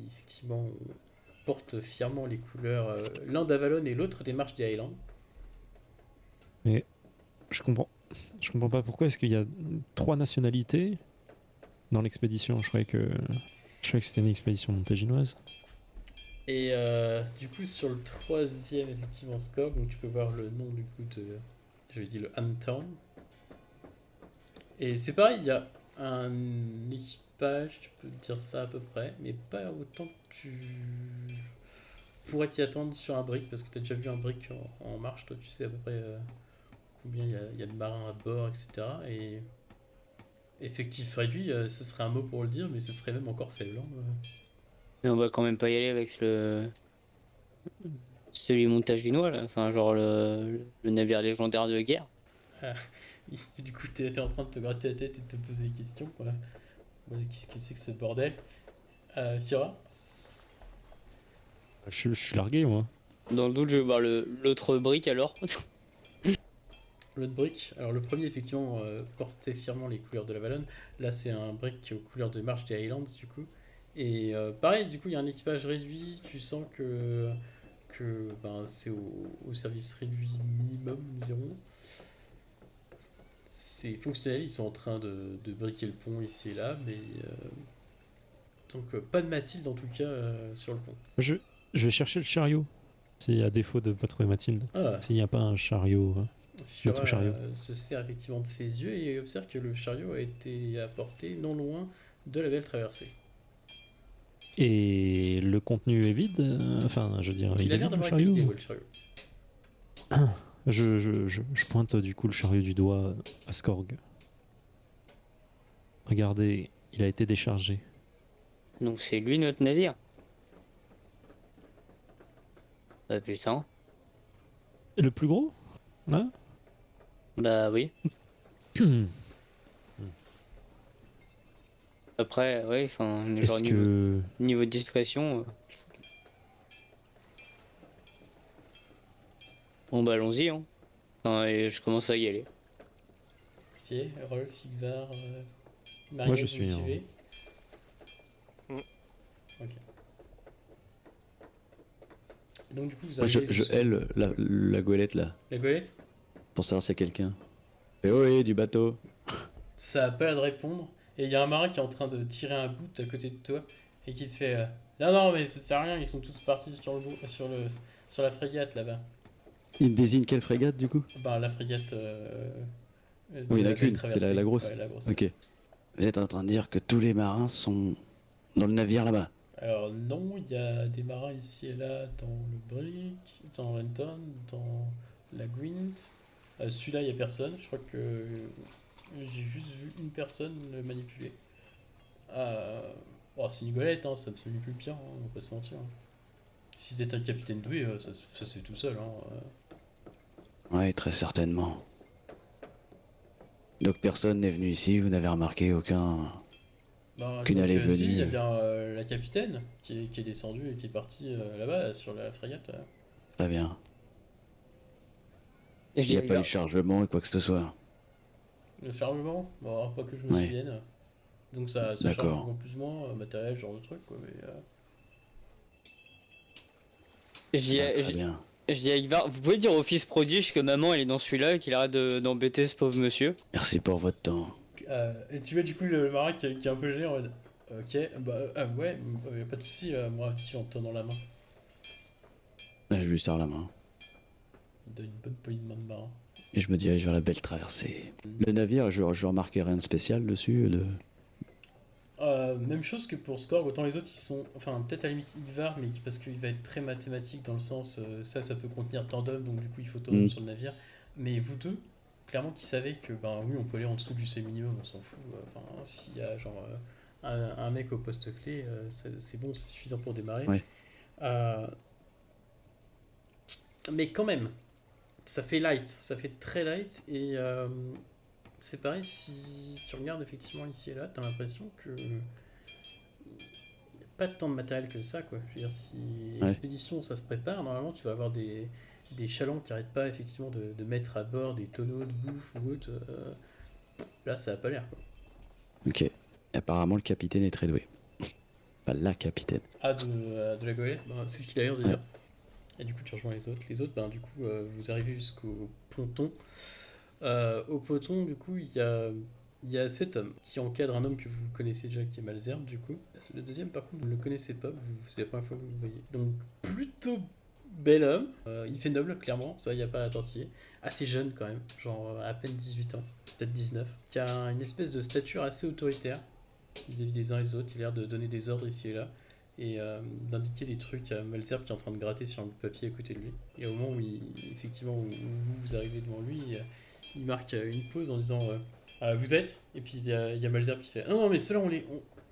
[SPEAKER 2] effectivement porte fièrement les couleurs, l'un d'Avalon et l'autre des marches des Highlands.
[SPEAKER 1] Je Je comprends. Je comprends pas pourquoi est-ce qu'il y a 3 nationalités dans l'expédition. Je croyais que c'était une expédition montaginoise.
[SPEAKER 2] Et du coup, sur le troisième, effectivement, score, donc tu peux voir le nom du coup de. J'avais dit le Hamtown. Et c'est pareil, il y a un équipage, tu peux dire ça à peu près, mais pas autant que tu pourrais t'y attendre sur un brick, parce que tu as déjà vu un brick en marche, toi tu sais à peu près combien il y a de marins à bord, etc. Et effectif réduit, ce serait un mot pour le dire, mais ce serait même encore faible. Hein.
[SPEAKER 3] Mais on va quand même pas y aller avec celui montaginois là, enfin genre le navire légendaire de guerre.
[SPEAKER 2] Du coup, t'es en train de te gratter la tête et de te poser des questions. Quoi. Qu'est-ce que c'est que ce bordel Syrah.
[SPEAKER 1] Je suis largué, moi.
[SPEAKER 3] Dans le doute, je vais voir l'autre brick alors.
[SPEAKER 2] L'autre brick, alors le premier effectivement portait fièrement les couleurs de la Valonne. Là, c'est un brick qui est aux couleurs de Marche des Highlands, du coup. Et pareil, du coup, il y a un équipage réduit. Tu sens que ben, c'est au service réduit minimum, nous dirons. C'est fonctionnel, ils sont en train de briquer le pont ici et là, mais donc pas de Mathilde en tout cas sur le pont.
[SPEAKER 1] Je vais chercher le chariot. Si à défaut de pas trouver Mathilde.
[SPEAKER 2] Ah,
[SPEAKER 1] S'il n'y a pas un chariot.
[SPEAKER 2] Fura,
[SPEAKER 1] Notre chariot.
[SPEAKER 2] se sert effectivement de ses yeux et observe que le chariot a été apporté non loin de la belle traversée.
[SPEAKER 1] Et le contenu est vide. Enfin, je veux dire,
[SPEAKER 2] Il a
[SPEAKER 1] est
[SPEAKER 2] l'air
[SPEAKER 1] vide, le
[SPEAKER 2] d'avoir
[SPEAKER 1] chariot.
[SPEAKER 2] qualité, ouais, le chariot.
[SPEAKER 1] Je pointe du coup le chariot du doigt à Skorg. Regardez, il a été déchargé.
[SPEAKER 3] Donc c'est lui notre navire. Bah putain.
[SPEAKER 1] Et le plus gros là.
[SPEAKER 3] Bah oui. Après, oui, enfin, genre
[SPEAKER 1] Est-ce que...
[SPEAKER 3] niveau de discrétion. Bon bah allons-y hein. Enfin, et je commence à y aller.
[SPEAKER 2] Ok, Rolf, Igvar, Maria,
[SPEAKER 1] Moi, je
[SPEAKER 2] vous
[SPEAKER 1] suis
[SPEAKER 2] me
[SPEAKER 1] en-
[SPEAKER 2] suivez. Ok. Donc du coup, vous
[SPEAKER 6] Moi,
[SPEAKER 2] arrivez
[SPEAKER 6] je
[SPEAKER 2] sur
[SPEAKER 6] hèle la goélette là,
[SPEAKER 2] la goélette.
[SPEAKER 6] pour savoir s'il y a quelqu'un. Et oui, du bateau.
[SPEAKER 2] Ça a pas l'air de répondre. Et il y a un marin qui est en train de tirer un bout à côté de toi et qui te fait non, non, mais ça sert à rien, ils sont tous partis sur la frégate là-bas.
[SPEAKER 6] Il désigne quelle frégate du coup?
[SPEAKER 2] Bah, la frégate. De
[SPEAKER 6] Oui, la
[SPEAKER 2] belle
[SPEAKER 6] qu'une,
[SPEAKER 2] traversée.
[SPEAKER 6] c'est la grosse.
[SPEAKER 2] Ouais, la grosse.
[SPEAKER 6] Ok. Vous êtes en train de dire que tous les marins sont dans le navire là-bas?
[SPEAKER 2] Alors, non, il y a des marins ici et là dans le Brick, dans Renton, dans la Gwent. Celui-là, il n'y a personne. Je crois que j'ai juste vu une personne le manipuler. Oh, c'est une golette, hein, ça me fait plus pire, hein, on va pas se mentir. Hein. Si vous êtes un capitaine doué, ça se fait tout seul. Hein.
[SPEAKER 6] Oui, très certainement. Donc personne n'est venu ici, vous n'avez remarqué aucun...
[SPEAKER 2] Bah,
[SPEAKER 6] Qu'une
[SPEAKER 2] disons
[SPEAKER 6] allée
[SPEAKER 2] que si,
[SPEAKER 6] venue.
[SPEAKER 2] il y a bien la capitaine qui est descendue et qui est partie là-bas sur la frégate.
[SPEAKER 6] Très bien.
[SPEAKER 3] Je
[SPEAKER 6] Il
[SPEAKER 3] dis
[SPEAKER 6] n'y
[SPEAKER 3] à
[SPEAKER 6] a pas eu
[SPEAKER 3] Igvar,
[SPEAKER 6] de chargement et quoi que ce soit.
[SPEAKER 2] Le chargement, bon, pas que je me
[SPEAKER 6] Ouais.
[SPEAKER 2] souvienne. Donc ça charge
[SPEAKER 6] D'accord.
[SPEAKER 2] plus ou moins matériel, ce genre de truc quoi. Mais,
[SPEAKER 3] je dis à-
[SPEAKER 6] Ah,
[SPEAKER 3] je-
[SPEAKER 6] très bien.
[SPEAKER 3] je dis à Igvar, vous pouvez dire au fils prodige que maman elle est dans celui-là et qu'il arrête d'embêter ce pauvre monsieur.
[SPEAKER 6] Merci pour votre temps.
[SPEAKER 2] et tu vois du coup le marin qui est un peu gêné en mode ok, bah ouais, pas de soucis, moi petit en te tendant la main.
[SPEAKER 6] Là, je lui serre la main.
[SPEAKER 2] Il donne une bonne poignée de main de marin.
[SPEAKER 6] Et je me dirige vers la belle traversée. Le navire, je remarquais rien de spécial dessus.
[SPEAKER 2] Même chose que pour Skorg, autant les autres ils sont, enfin peut-être à la limite Igvar, mais parce qu'il va être très mathématique dans le sens, ça peut contenir tant d'hommes, donc du coup il faut tant d'hommes sur le navire. Mais vous deux, clairement qui savez que ben oui on peut aller en dessous du seuil minimum, on s'en fout. Enfin s'il y a genre un mec au poste clé, c'est bon, c'est suffisant pour démarrer.
[SPEAKER 6] Ouais.
[SPEAKER 2] Mais quand même, ça fait light, ça fait très light et c'est pareil, si tu regardes effectivement ici et là, t'as l'impression que y a pas tant de matériel que ça, quoi. Je veux dire, si
[SPEAKER 6] Ouais.
[SPEAKER 2] expédition ça se prépare, normalement tu vas avoir des chalands qui arrêtent pas effectivement de mettre à bord des tonneaux de bouffe ou autre. Là, ça a pas l'air, quoi.
[SPEAKER 6] Ok. Et apparemment, le capitaine est très doué. Pas la capitaine.
[SPEAKER 2] Ah, de la goélette, ben, c'est ce qu'il a l'air de dire. Et du coup, tu rejoins les autres. Les autres, ben, du coup, vous arrivez jusqu'au ponton. Au peloton, du coup, il y a cet homme qui encadre un homme que vous connaissez déjà, qui est Malzerbe, du coup. Le deuxième, par contre, vous ne le connaissez pas, c'est la première fois que vous le voyez. Donc, plutôt bel homme. Il fait noble, clairement, ça, il n'y a pas à tortiller. Assez jeune, quand même, genre à peine 18 ans, peut-être 19. Qui a une espèce de stature assez autoritaire vis-à-vis des uns et des autres. Il a l'air de donner des ordres ici et là. Et d'indiquer des trucs à Malzerbe qui est en train de gratter sur un bout de papier à côté de lui. Et au moment où, effectivement, où vous arrivez devant lui, il marque une pause en disant vous êtes? Et puis il y a Malzerbe qui fait ah non, mais ceux-là,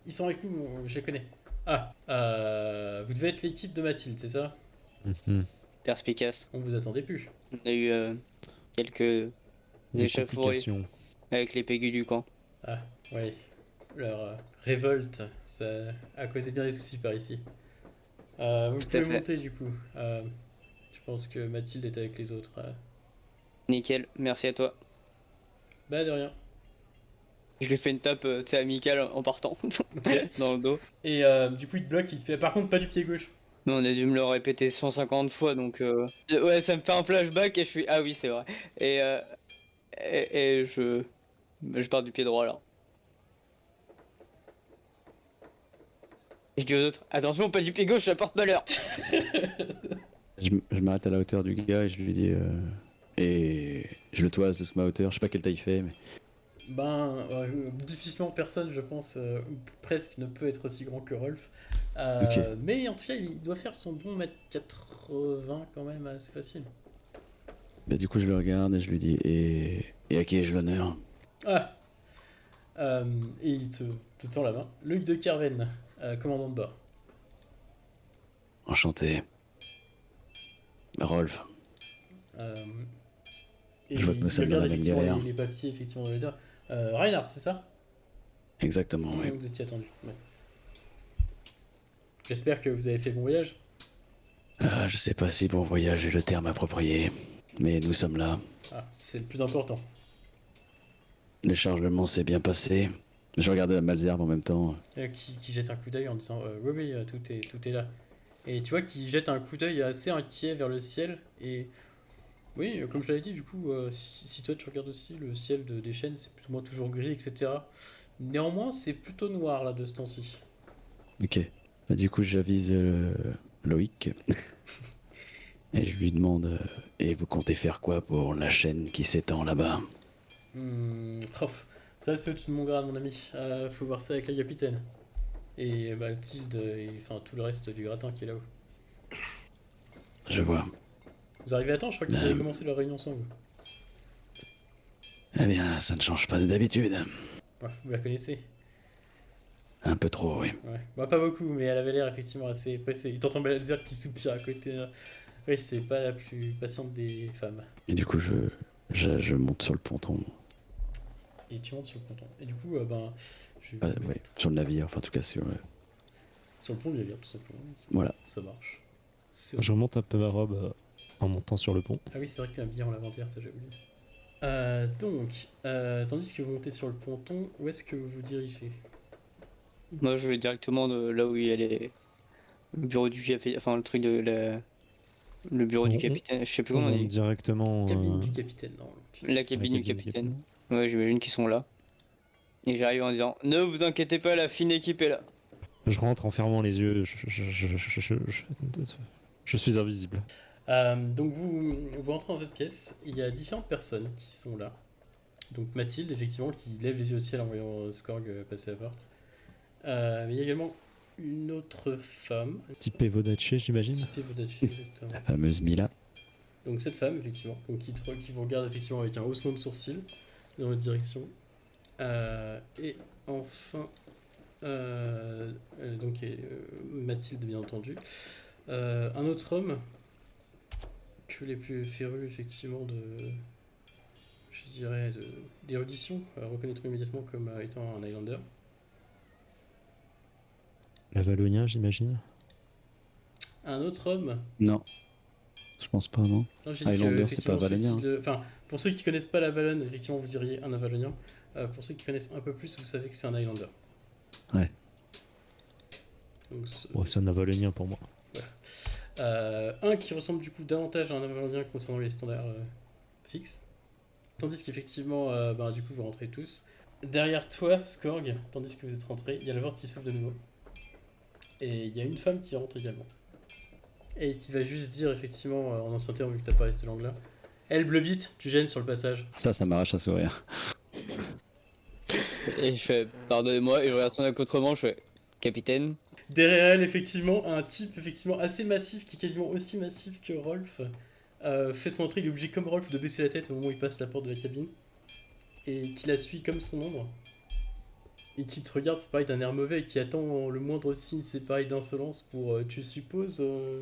[SPEAKER 2] ils sont avec nous, je les connais. Ah, vous devez être l'équipe de Mathilde, c'est ça?
[SPEAKER 1] Mhm.
[SPEAKER 3] Perspicace.
[SPEAKER 2] On vous attendait plus.
[SPEAKER 3] On a eu quelques
[SPEAKER 1] Des
[SPEAKER 3] échauffourées
[SPEAKER 1] complications.
[SPEAKER 3] avec les pégus du camp.
[SPEAKER 2] Ah, ouais. Leur révolte, ça a causé bien des soucis par ici. Vous
[SPEAKER 3] Tout à
[SPEAKER 2] pouvez
[SPEAKER 3] fait.
[SPEAKER 2] monter du coup. Je pense que Mathilde est avec les autres.
[SPEAKER 3] Nickel, merci à toi.
[SPEAKER 2] Bah de rien.
[SPEAKER 3] Je lui fais une tape tu sais, amicale en partant
[SPEAKER 2] Ok.
[SPEAKER 3] dans le dos.
[SPEAKER 2] Et du coup il te bloque, il te fait par contre pas du pied gauche.
[SPEAKER 3] Non, on a dû me le répéter 150 fois donc ouais, ça me fait un flashback et je suis ah oui, c'est vrai. Et je pars du pied droit là. Et je dis aux autres attention, pas du pied gauche, ça porte malheur.
[SPEAKER 6] Je m'arrête à la hauteur du gars et je lui dis. Et je le toise de ma hauteur. Je sais pas quelle taille il fait, mais.
[SPEAKER 2] Ben, difficilement personne, je pense, presque ne peut être aussi grand que Rolf.
[SPEAKER 6] Ok.
[SPEAKER 2] Mais en tout cas, il doit faire son bon mètre 80 quand même, assez facile.
[SPEAKER 6] Bah, du coup, je le regarde et je lui dis. Et à qui ai-je l'honneur?
[SPEAKER 2] Ah et il te tend la main. Luc de Kerven, commandant de bord.
[SPEAKER 6] Enchanté. Rolf.
[SPEAKER 2] Euh, et
[SPEAKER 6] Je vois que nous
[SPEAKER 2] il
[SPEAKER 6] sommes dans
[SPEAKER 2] regarde
[SPEAKER 6] la même
[SPEAKER 2] effectivement
[SPEAKER 6] galère.
[SPEAKER 2] les papiers, effectivement, dans les heures. Reinhard, c'est ça?
[SPEAKER 6] Exactement,
[SPEAKER 2] Ouais,
[SPEAKER 6] oui.
[SPEAKER 2] vous étiez attendu. Ouais. J'espère que vous avez fait bon voyage.
[SPEAKER 6] Je sais pas si bon voyage est le terme approprié, mais nous sommes là.
[SPEAKER 2] Ah, c'est le plus important.
[SPEAKER 6] Le chargement s'est bien passé. Je regardais la Malzerbe en même temps.
[SPEAKER 2] Qui jette un coup d'œil en disant oui, oui, tout est là. Et tu vois qu'il jette un coup d'œil assez inquiet vers le ciel. Et oui, comme je l'avais dit, du coup, si toi tu regardes aussi le ciel des chaînes, c'est plus ou moins toujours gris, etc. Néanmoins, c'est plutôt noir là de ce temps-ci.
[SPEAKER 6] Ok. Du coup, j'avise Loïc. Et je lui demande et vous comptez faire quoi pour la chaîne qui s'étend là-bas?
[SPEAKER 2] Ça c'est au-dessus de mon grade, mon ami. Faut voir ça avec la capitaine. Et bah, Tilde, et enfin tout le reste du gratin qui est là-haut.
[SPEAKER 6] Je vois.
[SPEAKER 2] Vous arrivez à temps, je crois qu'ils avaient commencé leur réunion sans vous.
[SPEAKER 6] Eh bien, ça ne change pas d'habitude.
[SPEAKER 2] Ouais, vous la connaissez.
[SPEAKER 6] Un peu trop, oui.
[SPEAKER 2] Ouais. Bah, pas beaucoup, mais elle avait l'air effectivement assez pressée. Il t'entend Belzer qui soupire à côté. Oui, c'est pas la plus patiente des femmes.
[SPEAKER 6] Et du coup, je monte sur le ponton.
[SPEAKER 2] Et tu montes sur le ponton. Et du coup, je vais vous
[SPEAKER 6] Ouais,
[SPEAKER 2] mettre
[SPEAKER 6] sur le navire, enfin en tout cas sur...
[SPEAKER 2] sur le pont du navire, tout simplement.
[SPEAKER 6] Voilà.
[SPEAKER 2] Ça marche. C'est-
[SPEAKER 1] Je remonte un peu ma robe en montant sur le pont.
[SPEAKER 2] Ah oui, c'est vrai que t'es habillé en lavandère, t'as déjà oublié. Tandis que vous montez sur le ponton, où est-ce que vous vous dirigez?
[SPEAKER 3] Moi je vais directement de là où il y a le bureau du capitaine, enfin le truc de le bureau du capitaine, je sais plus
[SPEAKER 1] On
[SPEAKER 3] comment on
[SPEAKER 1] monte
[SPEAKER 3] dit.
[SPEAKER 1] directement.
[SPEAKER 2] Cabine du capitaine, non.
[SPEAKER 3] La cabine du capitaine. Ouais, j'imagine qu'ils sont là. Et j'arrive en disant ne vous inquiétez pas, la fine équipe est là.
[SPEAKER 1] Je rentre en fermant les yeux. Je suis invisible.
[SPEAKER 2] Donc vous rentrez dans cette pièce, il y a différentes personnes qui sont là. Donc Mathilde, effectivement, qui lève les yeux au ciel en voyant Skorg passer la porte. Mais il y a également une autre femme,
[SPEAKER 1] Type Vodace, j'imagine.
[SPEAKER 2] typée Vodachi, exactement.
[SPEAKER 6] La fameuse Mila.
[SPEAKER 2] Donc cette femme, effectivement, donc, qui vous regarde effectivement avec un haussement de sourcil dans votre direction. Et enfin, Mathilde, bien entendu. Un autre homme que les plus férus, effectivement, je dirais, d'érudition, reconnaîtront immédiatement comme étant un Highlander.
[SPEAKER 1] La Valonien, j'imagine.
[SPEAKER 2] Un autre homme.
[SPEAKER 6] Non. Je pense pas, non.
[SPEAKER 2] Non, j'ai dit
[SPEAKER 6] Highlander,
[SPEAKER 2] que,
[SPEAKER 6] c'est pas
[SPEAKER 2] effectivement, ceux
[SPEAKER 6] Valonien,
[SPEAKER 2] qui enfin, pour ceux qui connaissent pas la Valonne, effectivement, vous diriez un Avalonien. Pour ceux qui connaissent un peu plus, vous savez que c'est un Highlander.
[SPEAKER 6] Ouais.
[SPEAKER 2] Donc,
[SPEAKER 1] Oh, c'est un Avalonien pour moi.
[SPEAKER 2] un qui ressemble du coup davantage à un Avalonien concernant les standards fixes. Tandis qu'effectivement, du coup, vous rentrez tous. Derrière toi, Skorg, tandis que vous êtes rentrés, il y a la porte qui s'ouvre de nouveau. Et il y a une femme qui rentre également. Et qui va juste dire, effectivement, en ancien terme, vu que t'as parlé cette langue-là, elle, Bleubit, tu gênes sur le passage.
[SPEAKER 6] Ça m'arrache un sourire.
[SPEAKER 3] Et je fais pardonnez-moi et je regarde son accoutrement, je fais capitaine.
[SPEAKER 2] Derrière elle, effectivement, un type effectivement assez massif, qui est quasiment aussi massif que Rolf, fait son entrée. Il est obligé, comme Rolf, de baisser la tête au moment où il passe la porte de la cabine. Et qui la suit comme son ombre. Et qui te regarde, c'est pareil, d'un air mauvais, et qui attend le moindre signe, c'est pareil, d'insolence pour, tu supposes,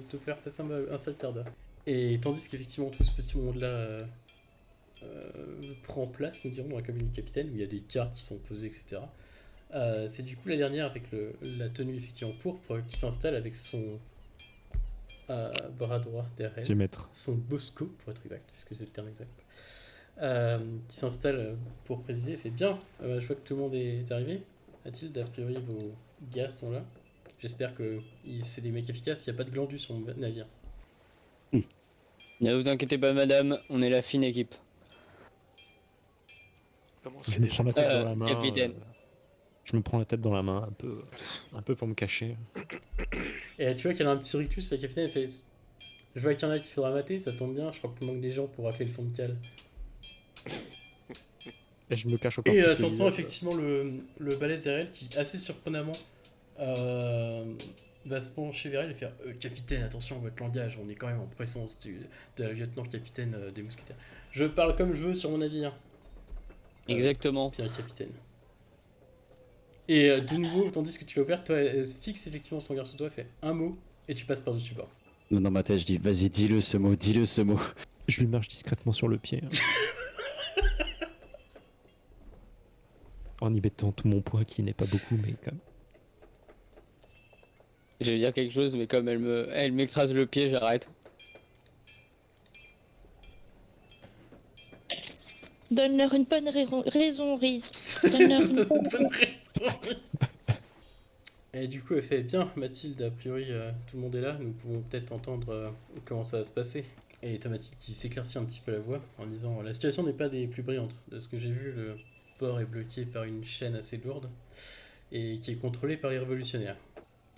[SPEAKER 2] te faire passer un sale quart d'heure. Et tandis qu'effectivement, tout ce petit monde-là prend place, nous dirons, dans la cabine du capitaine, où il y a des cartes qui sont posées, etc. C'est du coup la dernière avec la tenue effectivement pourpre qui s'installe avec son bras droit derrière elle,
[SPEAKER 1] C'est maître.
[SPEAKER 2] son bosco pour être exact, puisque c'est le terme exact, qui s'installe pour présider. Elle fait bien, je vois que tout le monde est arrivé. Mathilde, a priori vos gars sont là. J'espère que c'est des mecs efficaces, il n'y a pas de glandus sur mon navire.
[SPEAKER 3] Ne vous inquiétez pas madame, on est la fine équipe.
[SPEAKER 5] Comment
[SPEAKER 1] Je
[SPEAKER 5] c'est
[SPEAKER 1] me
[SPEAKER 5] déjà
[SPEAKER 1] prends la tête dans la main.
[SPEAKER 3] capitaine.
[SPEAKER 1] Je me prends la tête dans la main un peu pour me cacher.
[SPEAKER 2] Et tu vois qu'elle a un petit rictus, la capitaine, elle fait je vois qu'il y en a qui faudra mater, ça tombe bien, je crois qu'il manque des gens pour racler le fond de cale.
[SPEAKER 1] Et je me cache encore
[SPEAKER 2] Et
[SPEAKER 1] plus le
[SPEAKER 2] t'entends
[SPEAKER 1] visage.
[SPEAKER 2] effectivement le balèze derrière elle qui, assez surprenamment, va se pencher vers elle et faire capitaine, attention à votre langage, on est quand même en présence de la lieutenant-capitaine des mousquetaires. Je parle comme je veux sur mon navire.
[SPEAKER 3] Exactement.
[SPEAKER 2] Pierre capitaine. Et de nouveau, tandis que tu l'as ouvert, toi, elle fixe effectivement son regard sur toi, elle fait un mot et tu passes par-dessus bord.
[SPEAKER 6] Dans ma tête, je dis vas-y, dis-le ce mot, dis-le ce mot.
[SPEAKER 1] Je lui marche discrètement sur le pied. En y mettant tout mon poids, qui n'est pas beaucoup, mais quand même.
[SPEAKER 3] Je vais dire quelque chose, mais comme elle m'écrase le pied, j'arrête.
[SPEAKER 7] Donne-leur une bonne raison, Riz. Donne-leur une bonne
[SPEAKER 2] Bonne raison. Et du coup, elle fait bien, Mathilde, a priori, tout le monde est là, nous pouvons peut-être entendre comment ça va se passer. Et t'as Mathilde qui s'éclaircit un petit peu la voix en disant la situation n'est pas des plus brillantes. De ce que j'ai vu, le port est bloqué par une chaîne assez lourde et qui est contrôlée par les révolutionnaires.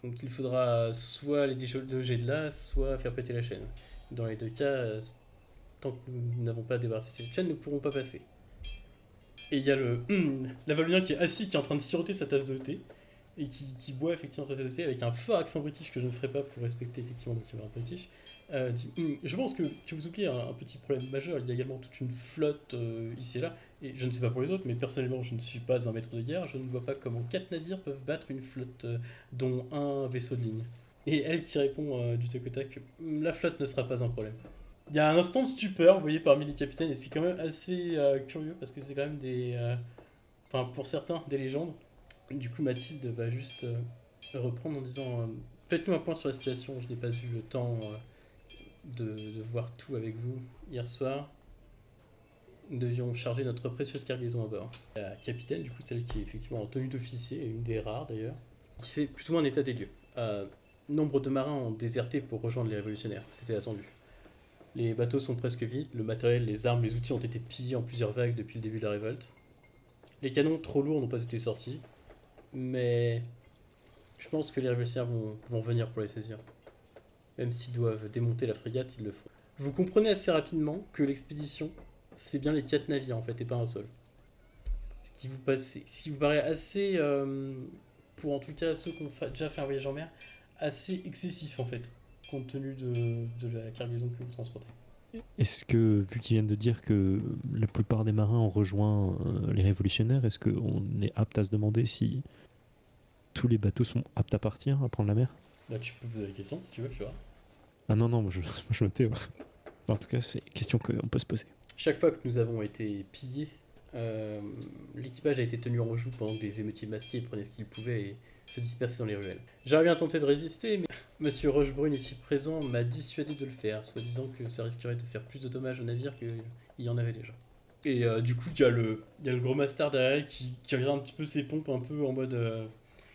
[SPEAKER 2] Donc il faudra soit les déloger de là, soit faire péter la chaîne. Dans les deux cas, tant que nous n'avons pas débarrassé cette chaîne, nous ne pourrons pas passer. Et il y a la Valonien qui est assis, qui est en train de siroter sa tasse de thé, et qui boit effectivement sa tasse de thé avec un fort accent british que je ne ferai pas pour respecter effectivement le camarade british. Dit, je pense que vous oubliez un petit problème majeur, il y a également toute une flotte ici et là, et je ne sais pas pour les autres, mais personnellement je ne suis pas un maître de guerre, je ne vois pas comment 4 navires peuvent battre une flotte dont un vaisseau de ligne. Et elle qui répond du tac au tac, la flotte ne sera pas un problème. Il y a un instant de stupeur, vous voyez, parmi les capitaines, et c'est quand même assez curieux, parce que c'est quand même des... Enfin, pour certains, des légendes. Du coup, Mathilde va juste reprendre en disant faites-nous un point sur la situation, je n'ai pas eu le temps de voir tout avec vous hier soir. Nous devions charger notre précieuse cargaison à bord. La capitaine, du coup, celle qui est effectivement en tenue d'officier, une des rares d'ailleurs, qui fait plus ou moins un état des lieux. Nombre de marins ont déserté pour rejoindre les révolutionnaires, c'était attendu. Les bateaux sont presque vides, le matériel, les armes, les outils ont été pillés en plusieurs vagues depuis le début de la révolte. Les canons trop lourds n'ont pas été sortis, mais je pense que les révolutionnaires vont venir pour les saisir. Même s'ils doivent démonter la frégate, ils le feront. Vous comprenez assez rapidement que l'expédition, c'est bien les 4 navires en fait, et pas un seul. Ce qui vous paraît assez, pour en tout cas ceux qui ont déjà fait un voyage en mer, assez excessif en fait, compte tenu de la cargaison que vous transportez.
[SPEAKER 1] Est-ce que, vu qu'ils viennent de dire que la plupart des marins ont rejoint les révolutionnaires, est-ce qu'on est apte à se demander si tous les bateaux sont aptes à partir, à prendre la mer?
[SPEAKER 2] Là, tu peux poser la question si tu veux, tu vois.
[SPEAKER 1] Ah non, moi je me tais. Ouais. En tout cas, c'est une question qu'on peut se poser.
[SPEAKER 2] Chaque fois que nous avons été pillés, l'équipage a été tenu en joue pendant que des émeutiers masqués prenaient ce qu'ils pouvaient et se dispersaient dans les ruelles. J'aurais bien tenté de résister, mais Monsieur Rochebrune ici présent m'a dissuadé de le faire, soi-disant que ça risquerait de faire plus de dommages au navire qu'il y en avait déjà. Et du coup, il y a le gros master derrière qui regarde un petit peu ses pompes, un peu en mode...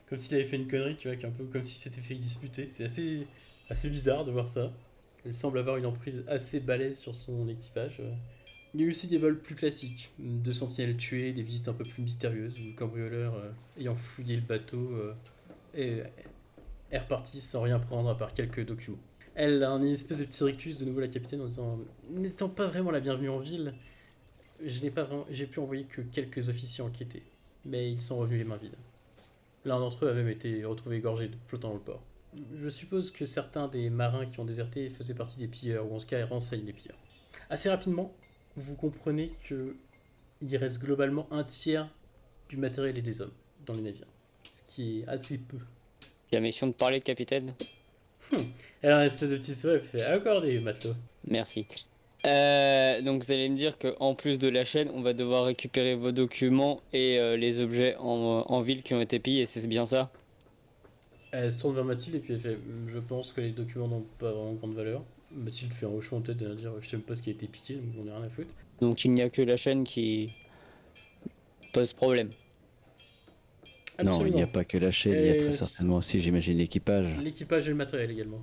[SPEAKER 2] comme s'il avait fait une connerie, tu vois, un peu comme s'il s'était fait disputer. C'est assez bizarre de voir ça. Il semble avoir une emprise assez balèze sur son équipage. Il y a eu aussi des vols plus classiques, de sentinelles tuées, des visites un peu plus mystérieuses, où le cambrioleur ayant fouillé le bateau est reparti sans rien prendre à part quelques documents. Elle a un espèce de petit rictus de nouveau la capitaine en disant n'étant pas vraiment la bienvenue en ville, j'ai pu envoyer que quelques officiers enquêter, mais ils sont revenus les mains vides. L'un d'entre eux a même été retrouvé égorgé flottant dans le port. Je suppose que certains des marins qui ont déserté faisaient partie des pilleurs, ou en tout cas renseignent les pilleurs. Assez rapidement, vous comprenez que il reste globalement un tiers du matériel et des hommes dans les navires, ce qui est assez peu.
[SPEAKER 3] La mission de parler, capitaine.
[SPEAKER 2] Elle a un espèce de petit sourire et fait accordé, matelot.
[SPEAKER 3] Merci. Donc vous allez me dire qu'en plus de la chaîne, on va devoir récupérer vos documents et les objets en ville qui ont été pillés, c'est bien ça?
[SPEAKER 2] Elle se tourne vers Mathilde et puis elle fait je pense que les documents n'ont pas vraiment grande valeur. Mathilde fait un hochement de tête de dire je sais même pas ce qui a été piqué, donc on n'a rien à foutre.
[SPEAKER 3] Donc il n'y a que la chaîne qui pose problème.
[SPEAKER 6] Non, il n'y a
[SPEAKER 2] Absolument.
[SPEAKER 6] pas que la chaîne, il y a
[SPEAKER 2] Et
[SPEAKER 6] très certainement aussi, j'imagine, l'équipage.
[SPEAKER 2] L'équipage et le matériel également.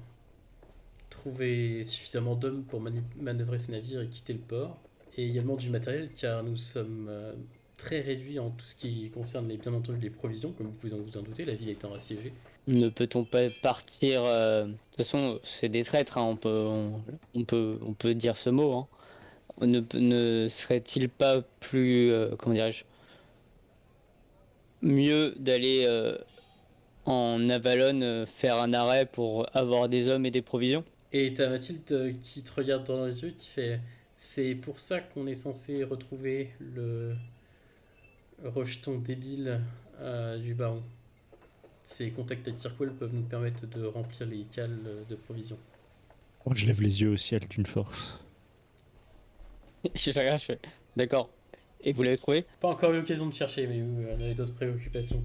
[SPEAKER 2] Trouver suffisamment d'hommes pour manœuvrer ces navires et quitter le port. Et également du matériel car nous sommes très réduits en tout ce qui concerne bien entendu les provisions, comme vous pouvez vous en douter, la ville étant assiégée.
[SPEAKER 3] Ne peut-on pas partir de toute façon, c'est des traîtres, hein, on peut dire ce mot. Hein. Ne serait-il pas plus, comment dirais-je, mieux d'aller en Avalon faire un arrêt pour avoir des hommes et des provisions?
[SPEAKER 2] Et t'as Mathilde qui te regarde dans les yeux qui fait c'est pour ça qu'on est censé retrouver le rejeton débile du baron. Ces contacts à Tirquois peuvent nous permettre de remplir les cales de provisions.
[SPEAKER 1] Oh, je lève les yeux au ciel d'une force.
[SPEAKER 3] Je regarde, je fais, d'accord. Et vous l'avez trouvé?
[SPEAKER 2] Pas encore eu l'occasion de chercher, mais oui, on avait d'autres préoccupations.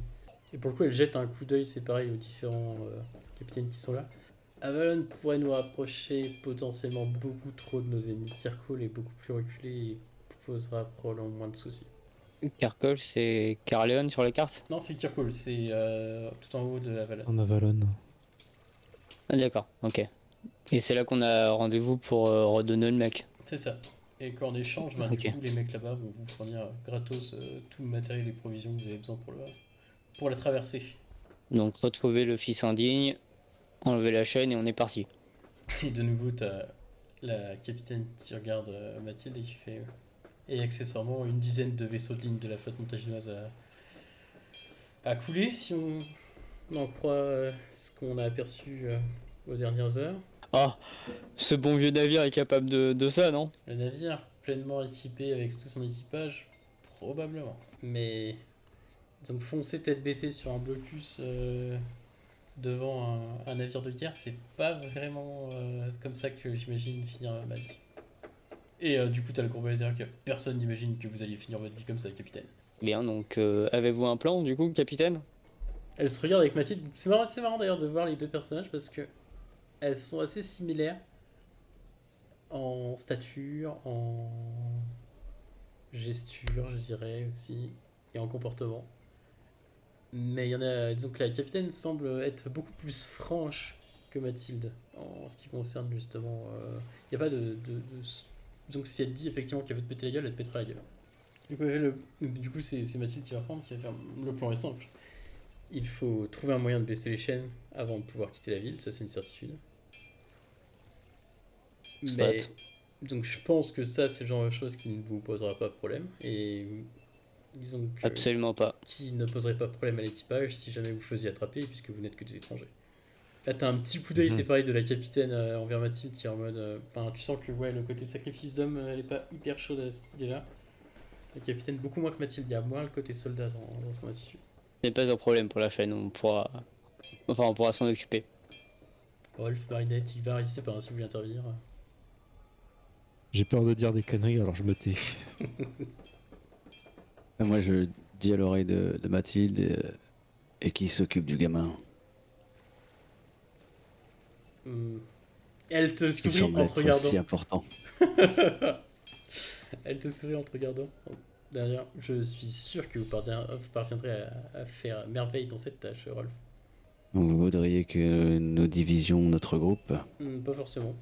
[SPEAKER 2] Et pour le coup, elle jette un coup d'œil, c'est pareil, aux différents capitaines qui sont là. Avalon pourrait nous rapprocher potentiellement beaucoup trop de nos ennemis. Kirkall est beaucoup plus reculé et posera probablement moins de soucis.
[SPEAKER 3] Carcol, c'est Carleon sur la carte?
[SPEAKER 2] Non, c'est Kirkall, c'est tout en haut de Avalon.
[SPEAKER 1] En Avalon.
[SPEAKER 3] Ah, d'accord, ok. Et c'est là qu'on a rendez-vous pour redonner le mec.
[SPEAKER 2] C'est ça. Et qu'en échange,
[SPEAKER 3] Ok.
[SPEAKER 2] du coup, les mecs là-bas vont vous fournir gratos tout le matériel et provisions que vous avez besoin pour la traversée.
[SPEAKER 3] Donc retrouver le fils indigne, enlever la chaîne et on est parti.
[SPEAKER 2] Et de nouveau, t'as la capitaine qui regarde Mathilde et qui fait. Et accessoirement, une dizaine de vaisseaux de ligne de la flotte montaginoise a coulé, si on en croit ce qu'on a aperçu aux dernières heures.
[SPEAKER 3] Ah, ce bon vieux navire est capable de ça, non?
[SPEAKER 2] Le navire, pleinement équipé avec tout son équipage, probablement. Mais donc foncer tête baissée sur un blocus devant un navire de guerre, c'est pas vraiment comme ça que j'imagine finir ma vie. Et du coup, t'as le gros baiser que personne n'imagine que vous alliez finir votre vie comme ça, capitaine.
[SPEAKER 3] Bien, donc avez-vous un plan du coup, capitaine?
[SPEAKER 2] Elle se regarde avec Mathilde. C'est marrant d'ailleurs de voir les deux personnages parce que elles sont assez similaires en stature, en gesture, je dirais aussi, et en comportement. Mais il y en a, disons que la capitaine semble être beaucoup plus franche que Mathilde en ce qui concerne justement. Il n'y a pas disons que si elle dit effectivement qu'elle veut te péter la gueule, elle te pètera la gueule. Du coup, c'est Mathilde qui va prendre, qui va faire le plan est simple. Il faut trouver un moyen de baisser les chaînes avant de pouvoir quitter la ville, ça c'est une certitude. Mais donc je pense que ça c'est le genre de choses qui ne vous posera pas de problème et disons que
[SPEAKER 3] Absolument pas.
[SPEAKER 2] qui ne poserait pas de problème à l'équipage si jamais vous faisiez attraper puisque vous n'êtes que des étrangers. Là t'as un petit coup d'œil, c'est pareil de la capitaine envers Mathilde qui est en mode tu sens que ouais le côté sacrifice d'homme elle est pas hyper chaude à cette idée là. La capitaine beaucoup moins que Mathilde, il y a moins le côté soldat dans son attitude.
[SPEAKER 3] Ce n'est pas un problème pour la chaîne, on pourra s'en occuper.
[SPEAKER 2] Rolf, Marinette, il va résister par un si vous voulez intervenir.
[SPEAKER 1] J'ai peur de dire des conneries, alors je me tais.
[SPEAKER 6] Moi, je dis à l'oreille de Mathilde et qui s'occupe du gamin.
[SPEAKER 2] Elle te
[SPEAKER 6] Ce qui
[SPEAKER 2] sourit
[SPEAKER 6] semble
[SPEAKER 2] en te
[SPEAKER 6] être
[SPEAKER 2] regardant.
[SPEAKER 6] si important.
[SPEAKER 2] Elle te sourit en te regardant. Derrière, je suis sûr que vous parviendrez à faire merveille dans cette tâche, Rolf.
[SPEAKER 6] Donc, vous voudriez que nous divisions notre groupe?
[SPEAKER 2] Pas forcément.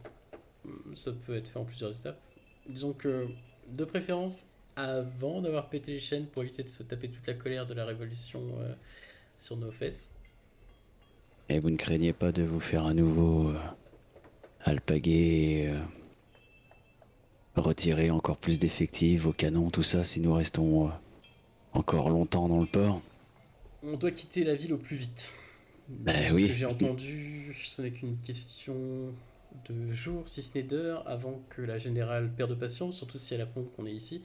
[SPEAKER 2] Ça peut être fait en plusieurs étapes. Disons que De préférence avant d'avoir pété les chaînes pour éviter de se taper toute la colère de la révolution sur nos fesses.
[SPEAKER 6] Et vous ne craignez pas de vous faire à nouveau alpaguer, retirer encore plus d'effectifs, vos canons, tout ça, si nous restons encore longtemps dans le port?
[SPEAKER 2] On doit quitter la ville au plus vite.
[SPEAKER 6] Ben
[SPEAKER 2] Ce
[SPEAKER 6] oui.
[SPEAKER 2] que j'ai entendu, ce n'est qu'une question de jours, si ce n'est d'heures, avant que la générale perde patience, surtout si elle apprend qu'on est ici,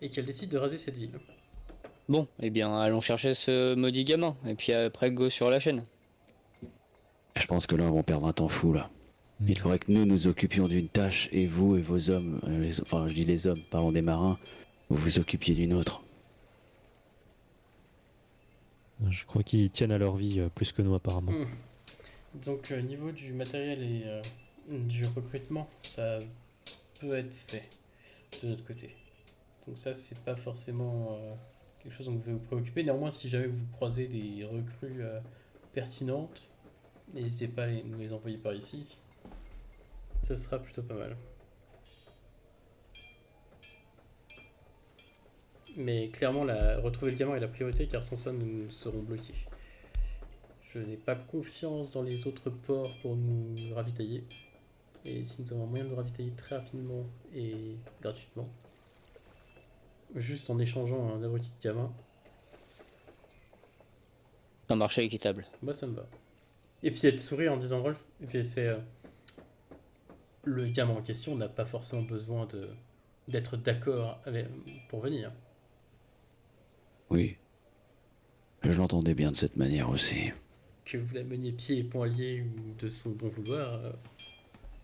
[SPEAKER 2] et qu'elle décide de raser cette ville.
[SPEAKER 3] Bon, eh bien, allons chercher ce maudit gamin, et puis après, go sur la chaîne.
[SPEAKER 6] Je pense que là, on va perdre un temps fou, là.
[SPEAKER 1] Mm.
[SPEAKER 6] Il faudrait que nous nous occupions d'une tâche, et vous et vos hommes, enfin, je dis les hommes, parlons des marins, vous vous occupiez d'une autre.
[SPEAKER 1] Je crois qu'ils tiennent à leur vie plus que nous apparemment.
[SPEAKER 2] Donc, niveau du matériel et du recrutement, ça peut être fait de notre côté. Donc ça, c'est pas forcément quelque chose dont vous devez vous préoccuper. Néanmoins, si jamais vous croisez des recrues pertinentes, n'hésitez pas à nous les envoyer par ici. Ce sera plutôt pas mal. Mais clairement, retrouver le gamin est la priorité, car sans ça, nous serons bloqués. Je n'ai pas confiance dans les autres ports pour nous ravitailler. Et si nous avons un moyen de nous ravitailler très rapidement et gratuitement, juste en échangeant un abruti de gamin,
[SPEAKER 3] Un marché équitable.
[SPEAKER 2] moi ça me va. Et puis elle te sourit en disant Rolf, et puis elle fait le gamin en question n'a pas forcément besoin d'être d'accord pour venir.
[SPEAKER 6] Oui. Je l'entendais bien de cette manière aussi.
[SPEAKER 2] Que vous la meniez pieds et poings liés ou de son bon vouloir,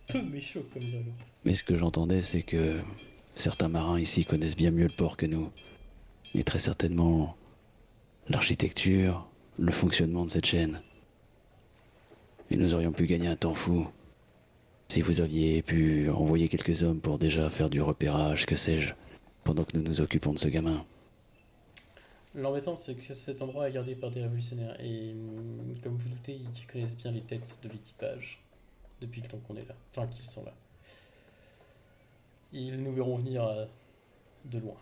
[SPEAKER 2] peu méchant comme dirait l'autre.
[SPEAKER 6] Mais ce que j'entendais, c'est que certains marins ici connaissent bien mieux le port que nous. Et très certainement l'architecture, le fonctionnement de cette chaîne. Et nous aurions pu gagner un temps fou si vous aviez pu envoyer quelques hommes pour déjà faire du repérage, que sais-je, pendant que nous nous occupons de ce gamin.
[SPEAKER 2] L'embêtant, c'est que cet endroit est gardé par des révolutionnaires et, comme vous doutez, ils connaissent bien les têtes de l'équipage depuis le temps qu'on est là, enfin qu'ils sont là. Ils nous verront venir de loin.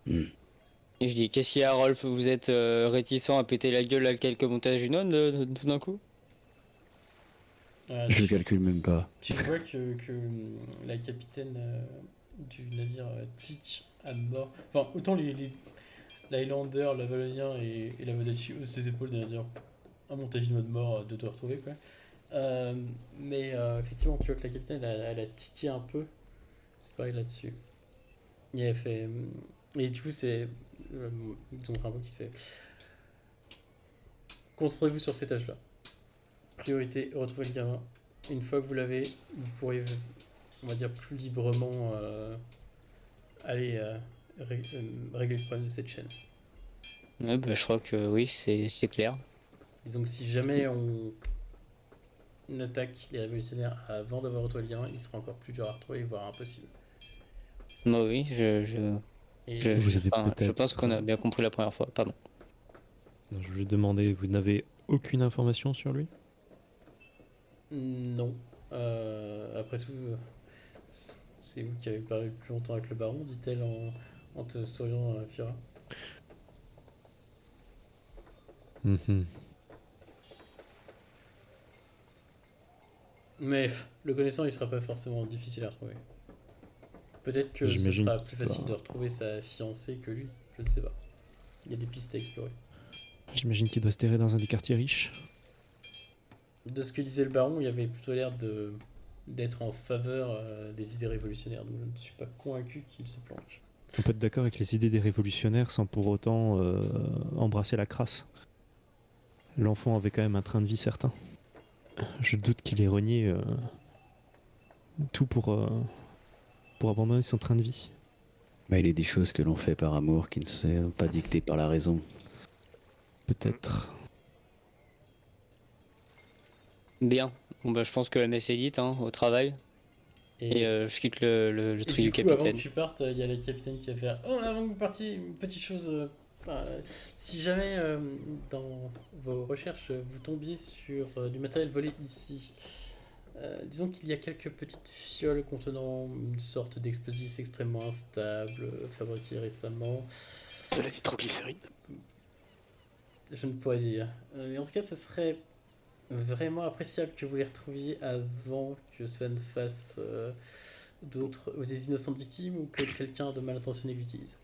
[SPEAKER 3] Et je dis, qu'est-ce qu'il y a, Rolf? Vous êtes réticent à péter la gueule à quelques montages d'une onde tout d'un coup?
[SPEAKER 6] Je le calcule même pas.
[SPEAKER 2] Tu vois que la capitaine du navire Tic a mort. Enfin, autant l'Highlander, la Valonien et la Vodachi haussent les épaules de dire un montage de mode mort de te retrouver quoi. Mais effectivement, tu vois que la capitaine elle a tiqué un peu. C'est pareil là-dessus. Et elle fait. Et du coup, c'est. Ils ont un mot qui te fait. Concentrez-vous sur ces tâches-là. Priorité, retrouver le gamin. Une fois que vous l'avez, vous pourrez, on va dire, plus librement aller régler le problème de cette chaîne.
[SPEAKER 3] Ouais, bah, je crois que oui, c'est clair.
[SPEAKER 2] Disons que si jamais on attaque les révolutionnaires avant d'avoir retrouvé le gamin, il sera encore plus dur à retrouver, voire impossible.
[SPEAKER 3] Bah oui,
[SPEAKER 2] Et
[SPEAKER 1] Vous avez
[SPEAKER 3] je
[SPEAKER 1] peut-être-
[SPEAKER 3] pense qu'on a bien compris la première fois. Pardon.
[SPEAKER 1] Non, je lui ai demandé, vous n'avez aucune information sur lui?
[SPEAKER 2] non. Après tout, c'est vous qui avez parlé le plus longtemps avec le baron, dit-elle en te souriant à Fira.
[SPEAKER 1] Mhm.
[SPEAKER 2] Mais le connaissant, il sera pas forcément difficile à retrouver. Peut-être que ce
[SPEAKER 1] J'imagine
[SPEAKER 2] sera
[SPEAKER 1] qu'il
[SPEAKER 2] plus facile
[SPEAKER 1] va-
[SPEAKER 2] de retrouver sa fiancée que lui, je ne sais pas. Il y a des pistes à explorer.
[SPEAKER 1] J'imagine qu'il doit se terrer dans un des quartiers riches.
[SPEAKER 2] De ce que disait le baron, il y avait plutôt l'air d'être en faveur des idées révolutionnaires, donc je ne suis pas convaincu qu'il se planque.
[SPEAKER 1] On peut être d'accord avec les idées des révolutionnaires sans pour autant embrasser la crasse. L'enfant avait quand même un train de vie certain. Je doute qu'il ait renié tout pour abandonner son train de vie.
[SPEAKER 6] Mais il est des choses que l'on fait par amour qui ne sont pas dictées par la raison.
[SPEAKER 1] Peut-être.
[SPEAKER 3] Bien. Bon bah je pense que la messe est dite, hein, au travail. Et je quitte le
[SPEAKER 2] Et
[SPEAKER 3] trio
[SPEAKER 2] du coup, avant
[SPEAKER 3] capitaine.
[SPEAKER 2] que tu partes, il y a la capitaine qui va faire Oh, avant que vous partiez, une petite chose. Si jamais dans vos recherches vous tombiez sur du matériel volé ici, Disons qu'il y a quelques petites fioles contenant une sorte d'explosif extrêmement instable, fabriqué récemment.
[SPEAKER 5] De la nitroglycérine.
[SPEAKER 2] Je ne pourrais dire. Mais en tout cas, ce serait vraiment appréciable que vous les retrouviez avant que cela ne fasse d'autres ou des innocentes victimes ou que quelqu'un de mal intentionné l'utilise.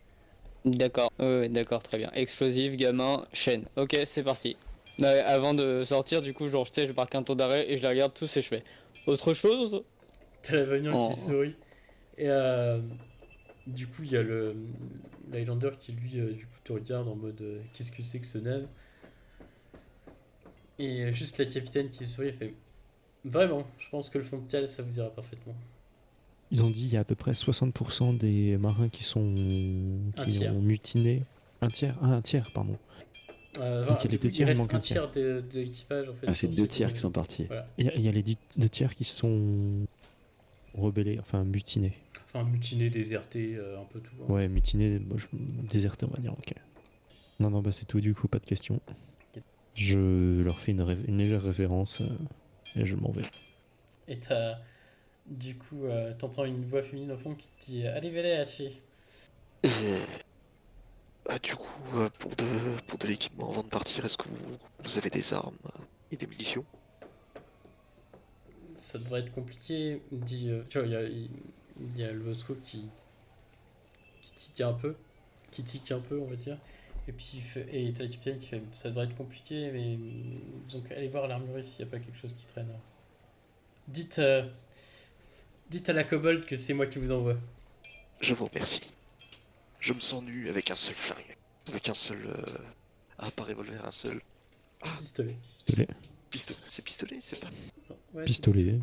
[SPEAKER 3] D'accord, ouais, d'accord, très bien. Explosif, gamin, chaîne. Ok, c'est parti. Ouais, avant de sortir, du coup, genre, tu sais, je marque un temps d'arrêt et je la regarde tous et je fais. Autre chose?
[SPEAKER 2] T'as la Vagnon
[SPEAKER 3] Oh.
[SPEAKER 2] qui sourit. Et du coup, il y a le l'Highlander qui lui, du coup, te regarde en mode qu'est-ce que c'est que ce naze? Et juste la capitaine qui sourit, elle fait vraiment, je pense que le fond de cale, ça vous ira parfaitement.
[SPEAKER 1] Ils ont dit il y a à peu près 60% des marins qui
[SPEAKER 2] Un
[SPEAKER 1] qui
[SPEAKER 2] tiers.
[SPEAKER 1] ont mutiné. Un tiers, pardon. Donc, il y a les
[SPEAKER 2] Du coup,
[SPEAKER 1] deux tiers, il
[SPEAKER 2] reste
[SPEAKER 1] manque
[SPEAKER 2] un
[SPEAKER 1] un tiers.
[SPEAKER 2] tiers de l'équipage en fait.
[SPEAKER 6] Ah, c'est
[SPEAKER 2] sauf
[SPEAKER 6] 2
[SPEAKER 2] ceux
[SPEAKER 6] tiers
[SPEAKER 2] ont-
[SPEAKER 6] qui sont partis.
[SPEAKER 2] Voilà.
[SPEAKER 1] Il y a les deux tiers qui sont rebellés, enfin mutinés.
[SPEAKER 2] Enfin, mutiné, déserté, un peu tout. hein.
[SPEAKER 1] Ouais, mutinés, moi, déserté, on va dire, ok. Non, bah c'est tout, du coup, pas de questions. Je leur fais une légère référence et je m'en vais.
[SPEAKER 2] Et t'as, du coup, t'entends une voix féminine au fond qui te dit allez, venez, Hachi.
[SPEAKER 5] Et du coup, pour de l'équipement avant de partir, est-ce que vous avez des armes et des munitions?
[SPEAKER 2] Ça devrait être compliqué. Dit, tu vois, il y a le Vostro qui tique un peu, on va dire. Et puis, et t'as la capitaine qui fait ça devrait être compliqué, mais donc allez voir l'armurerie s'il n'y a pas quelque chose qui traîne. Dites, dites à la kobold que c'est moi qui vous envoie.
[SPEAKER 5] Je vous remercie. Je me sens nu avec un seul flingue. Avec un seul... Ah, pas revolver, un seul...
[SPEAKER 2] Pistolet.
[SPEAKER 1] Pistolet.
[SPEAKER 5] Pistolet. C'est pistolet, c'est pas...
[SPEAKER 2] Non, ouais,
[SPEAKER 1] Pistolet.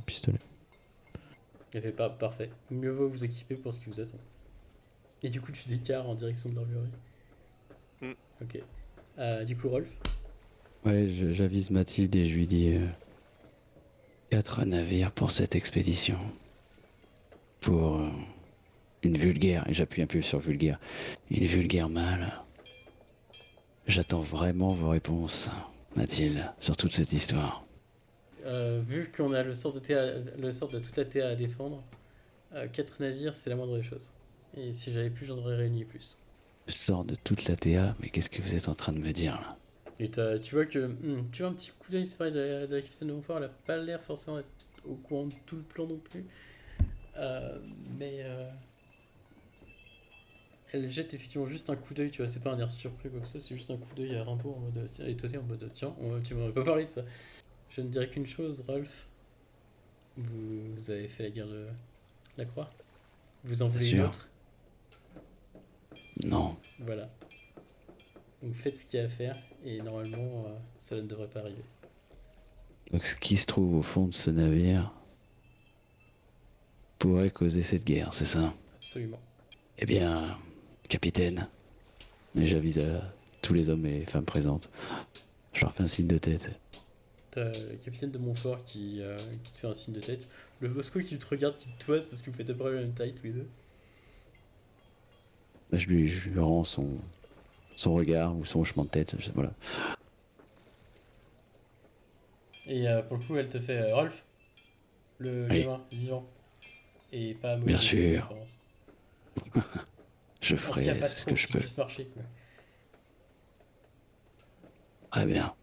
[SPEAKER 2] Il fait pas parfait. Mieux vaut vous équiper pour ce qui vous attend. Et du coup, tu décarres en direction de l'armurerie.
[SPEAKER 5] Mm.
[SPEAKER 2] Ok. Du coup, Rolf.
[SPEAKER 6] Ouais, j'avise Mathilde et je lui dis 4 navires pour cette expédition. Pour une vulgaire, et j'appuie un peu sur vulgaire, une vulgaire malle. J'attends vraiment vos réponses, Mathilde, sur toute cette histoire.
[SPEAKER 2] Vu qu'on a le sort de toute la TA à défendre, 4 navires, c'est la moindre des choses. Et si j'avais plus, j'en aurais réuni plus.
[SPEAKER 6] Je sors de toute la TA, mais qu'est-ce que vous êtes en train de me dire là?
[SPEAKER 2] Et tu vois que tu vois un petit coup d'œil, c'est vrai, de la capitaine de Montfort, elle a pas l'air forcément d'être au courant de tout le plan non plus. Mais elle jette effectivement juste un coup d'œil, tu vois, c'est pas un air surpris ou quoi que ce soit, c'est juste un coup d'œil à Rimbaud en mode tiens, étonné, en mode tiens, tu m'en avais pas parlé de ça. Je ne dirais qu'une chose, Rolf. Vous avez fait la guerre de la Croix. Vous en voulez une
[SPEAKER 6] sûr.
[SPEAKER 2] autre.
[SPEAKER 6] Non,
[SPEAKER 2] Voilà. Donc faites ce qu'il y a à faire et normalement ça ne devrait pas arriver.
[SPEAKER 6] donc ce qui se trouve au fond de ce navire pourrait causer cette guerre, c'est ça?
[SPEAKER 2] Absolument.
[SPEAKER 6] Eh bien, capitaine, et j'avise à tous les hommes et les femmes présentes, je leur fais un signe de tête.
[SPEAKER 2] T'as le capitaine de Montfort qui te fait un signe de tête. Le Bosco qui te regarde, qui te toise parce que vous faites à peu près la même taille tous les deux.
[SPEAKER 6] Là, je lui rends son regard ou son hochement de tête, voilà.
[SPEAKER 2] Et pour le coup, elle te fait Rolf, le
[SPEAKER 6] Oui.
[SPEAKER 2] gamin vivant. Et pas
[SPEAKER 6] Bien
[SPEAKER 2] Moïse,
[SPEAKER 6] sûr.
[SPEAKER 2] de référence.
[SPEAKER 6] Je
[SPEAKER 2] En tout cas,
[SPEAKER 6] ferai
[SPEAKER 2] pas
[SPEAKER 6] ce
[SPEAKER 2] trop
[SPEAKER 6] que je
[SPEAKER 2] qu'il
[SPEAKER 6] peux.
[SPEAKER 2] puisse marcher. Quoi.
[SPEAKER 6] Très bien.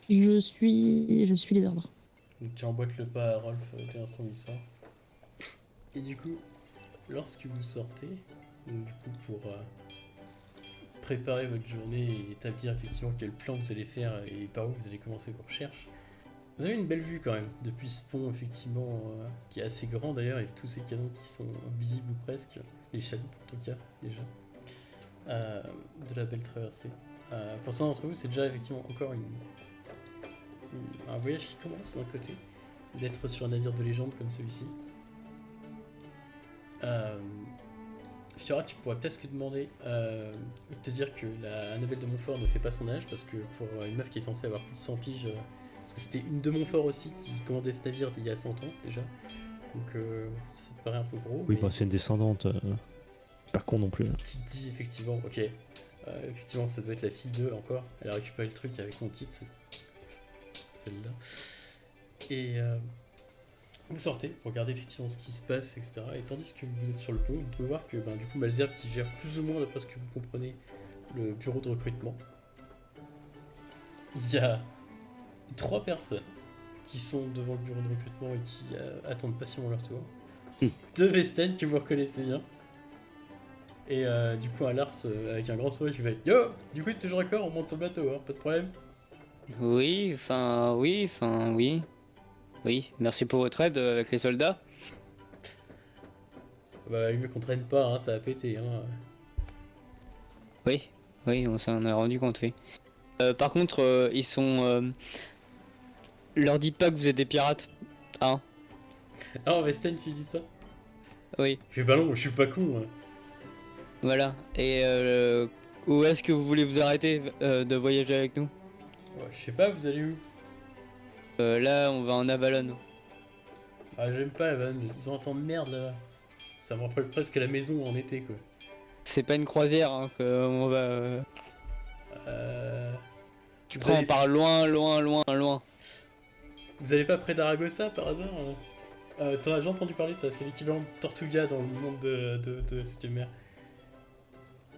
[SPEAKER 7] Je suis les ordres.
[SPEAKER 2] Donc tu emboîtes le pas à Rolf dès l'instant où il sort. Et du coup, lorsque vous sortez, donc du coup pour préparer votre journée et établir effectivement quel plan vous allez faire et par où vous allez commencer vos recherches, vous avez une belle vue quand même depuis ce pont effectivement qui est assez grand d'ailleurs avec tous ces canons qui sont visibles ou presque, les chaloupes en tout cas déjà, de la belle traversée. Pour certains d'entre vous, c'est déjà effectivement encore un voyage qui commence d'un côté, d'être sur un navire de légende comme celui-ci. Fiora, tu pourrais presque demander de te dire que la Annabelle de Montfort ne fait pas son âge, parce que pour une meuf qui est censée avoir plus de 100 piges, parce que c'était une de Montfort aussi qui commandait ce navire il y a 100 ans déjà, donc ça te paraît un peu gros.
[SPEAKER 1] Oui,
[SPEAKER 2] mais
[SPEAKER 1] bah c'est une descendante. Pas con non plus.
[SPEAKER 2] tu te dis effectivement, ok, effectivement ça doit être la fille d'eux encore, elle a récupéré le truc avec son titre, celle-là. Et Vous sortez pour regarder effectivement ce qui se passe, etc. Et tandis que vous êtes sur le pont, vous pouvez voir que du coup Malzerbe qui gère plus ou moins, d'après ce que vous comprenez, le bureau de recrutement. Il y a 3 personnes qui sont devant le bureau de recrutement et qui attendent patiemment leur tour. 2 Vesten que vous reconnaissez bien. Et du coup un Lars avec un grand sourire qui fait Yo! Du coup c'est toujours d'accord, on monte sur le bateau, hein, pas de problème.
[SPEAKER 3] Oui, oui. Oui, merci pour votre aide avec les soldats.
[SPEAKER 2] Bah il mieux qu'on traîne pas, hein, ça a pété. Hein.
[SPEAKER 3] Oui, on s'en est rendu compte, oui. Par contre, ils sont... Leur dites pas que vous êtes des pirates, hein?
[SPEAKER 2] Ah Vesten tu dis ça?
[SPEAKER 3] Oui,
[SPEAKER 2] Je fais bah non, je suis pas con. Hein.
[SPEAKER 3] voilà. Et où est-ce que vous voulez vous arrêter de voyager avec nous?
[SPEAKER 2] Ouais, je sais pas, vous allez où?
[SPEAKER 3] Là, on va en Avalon.
[SPEAKER 2] Ah j'aime pas Evan, ils ont un temps de merde là-bas. Ça me rappelle presque la maison en été quoi.
[SPEAKER 3] C'est pas une croisière, hein, on va...
[SPEAKER 2] Vous
[SPEAKER 3] Après, on
[SPEAKER 2] allez...
[SPEAKER 3] part loin.
[SPEAKER 2] Vous allez pas près d'Aragossa par hasard? T'en as déjà entendu parler de ça, c'est l'équivalent de Tortuga dans le monde de cette mer.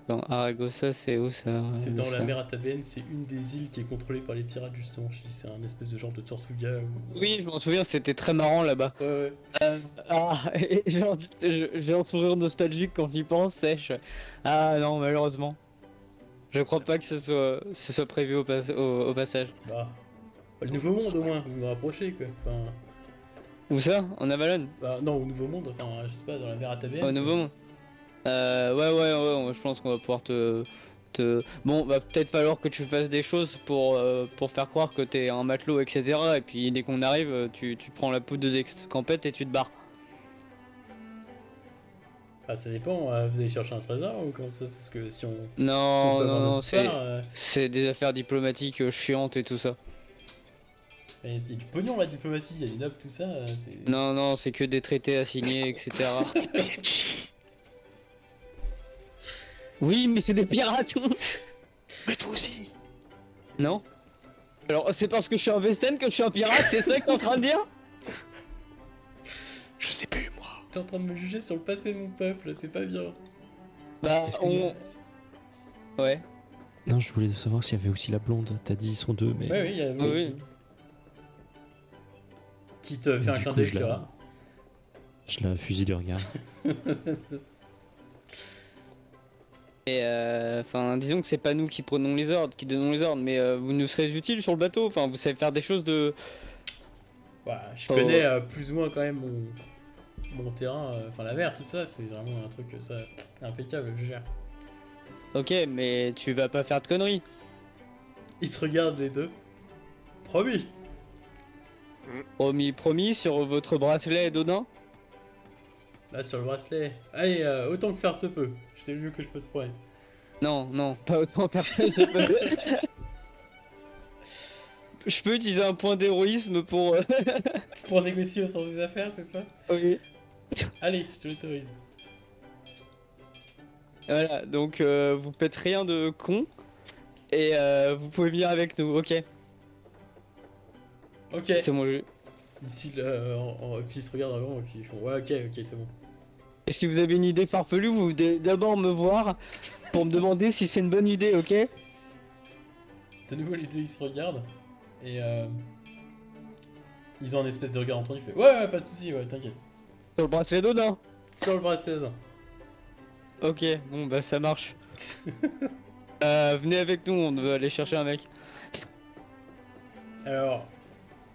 [SPEAKER 3] Dans Aragossa, c'est où ça?
[SPEAKER 2] C'est dans la
[SPEAKER 3] Aragossa
[SPEAKER 2] mer Atabéenne, c'est une des îles qui est contrôlée par les pirates justement. Je dis c'est un espèce de genre de Tortuga ou...
[SPEAKER 3] Oui, je m'en souviens, c'était très marrant là-bas.
[SPEAKER 2] Ouais.
[SPEAKER 3] Et genre, j'ai un sourire nostalgique quand j'y pense, sèche. Ah non, malheureusement. Je crois pas que ce soit prévu au passage.
[SPEAKER 2] Bah, le Nouveau Monde au moins, vous vous rapprochez quoi. Enfin,
[SPEAKER 3] Où ça? En Avalon?
[SPEAKER 2] bah non, au Nouveau Monde, enfin je sais pas, dans la mer Atabéenne.
[SPEAKER 3] Au Nouveau Monde? Ouais, je pense qu'on va pouvoir Bon, va peut-être falloir que tu fasses des choses pour faire croire que t'es un matelot, etc. Et puis dès qu'on arrive, tu prends la poudre de d'escampette et tu te barres.
[SPEAKER 2] Ah ça dépend, vous allez chercher un trésor ou comment ça? Parce que si on...
[SPEAKER 3] Non,
[SPEAKER 2] si on peut avoir
[SPEAKER 3] non,
[SPEAKER 2] notre
[SPEAKER 3] c'est
[SPEAKER 2] part,
[SPEAKER 3] c'est des affaires diplomatiques chiantes et tout ça.
[SPEAKER 2] il y a du pognon la diplomatie, il y a des nobles, tout ça. C'est...
[SPEAKER 3] Non, c'est que des traités à signer, etc. Oui, mais c'est des pirates.
[SPEAKER 5] Mais toi aussi.
[SPEAKER 3] Non? Alors, c'est parce que je suis un Vesten que je suis un pirate, c'est ça que t'es en train de dire?
[SPEAKER 5] Je sais plus, moi.
[SPEAKER 2] T'es en train de me juger sur le passé de mon peuple, c'est pas bien.
[SPEAKER 3] Bah,
[SPEAKER 1] Est-ce qu'il y a-
[SPEAKER 3] Ouais.
[SPEAKER 1] Non, je voulais savoir s'il y avait aussi la blonde. T'as dit ils sont 2, mais.
[SPEAKER 2] Ouais, oui, il y a
[SPEAKER 3] Oui,
[SPEAKER 2] aussi. Qui te fait un
[SPEAKER 1] Du
[SPEAKER 2] clin
[SPEAKER 1] coup,
[SPEAKER 2] d'œil,
[SPEAKER 1] je la-
[SPEAKER 2] Clara.
[SPEAKER 1] Je la fusille de regard.
[SPEAKER 3] Et enfin, disons que c'est pas nous qui prenons les ordres, qui donnons les ordres, mais vous nous serez utiles sur le bateau. Enfin, vous savez faire des choses de.
[SPEAKER 2] Ouais, je
[SPEAKER 3] Oh.
[SPEAKER 2] connais plus ou moins quand même mon terrain, enfin la mer, tout ça, c'est vraiment un truc ça impeccable, je gère.
[SPEAKER 3] Ok, mais tu vas pas faire de conneries.
[SPEAKER 2] Ils se regardent les deux. Promis.
[SPEAKER 3] Promis sur votre bracelet d'Odin.
[SPEAKER 2] Là sur le bracelet. Allez, autant que faire se peut. Je sais le mieux que je peux te promettre.
[SPEAKER 3] Non, pas autant personne. Je peux utiliser un point d'héroïsme pour.
[SPEAKER 2] Pour négocier au sens des affaires, c'est ça?
[SPEAKER 3] Ok.
[SPEAKER 2] Allez, je te l'autorise.
[SPEAKER 3] Voilà, donc vous faites rien de con. Et vous pouvez venir avec nous, ok?
[SPEAKER 2] Ok.
[SPEAKER 3] C'est mon jeu.
[SPEAKER 2] D'ici là, puis ils se regardent avant et puis ils font ouais, ok, c'est bon.
[SPEAKER 3] Et si vous avez une idée farfelue, vous devez d'abord me voir pour me demander si c'est une bonne idée, ok?
[SPEAKER 2] De nouveau, les deux ils se regardent et ils ont un espèce de regard entendu. Fait ouais, pas de soucis, ouais, t'inquiète.
[SPEAKER 3] Sur le bracelet d'Odin.
[SPEAKER 2] Sur le bracelet, non.
[SPEAKER 3] Ok, bon bah ça marche. Venez avec nous, on veut aller chercher un mec.
[SPEAKER 2] Alors,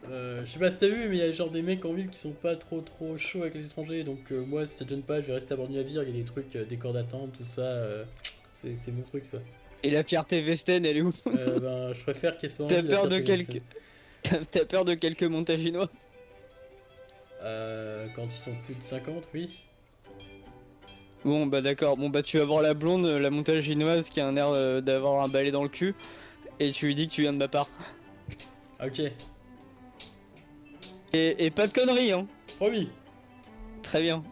[SPEAKER 2] je sais pas si t'as vu, mais il y a genre des mecs en ville qui sont pas trop chauds avec les étrangers. Donc moi, si ça te gêne pas, je vais rester à bord du navire. Il y a des trucs, des corps d'attente, tout ça. C'est mon truc ça.
[SPEAKER 3] Et la fierté Vesten, elle est où?
[SPEAKER 2] Ben, je préfère qu'elle soit en
[SPEAKER 3] T'as
[SPEAKER 2] ville, la
[SPEAKER 3] peur de
[SPEAKER 2] fierté
[SPEAKER 3] quelques... T'as peur de quelques montaginois?
[SPEAKER 2] quand ils sont plus de 50, oui.
[SPEAKER 3] Bon bah d'accord, bon bah tu vas voir la blonde, la montaginoise qui a un air d'avoir un balai dans le cul. Et tu lui dis que tu viens de ma part.
[SPEAKER 2] Ah, ok,
[SPEAKER 3] Et pas de conneries, hein.
[SPEAKER 2] promis.
[SPEAKER 3] Très bien.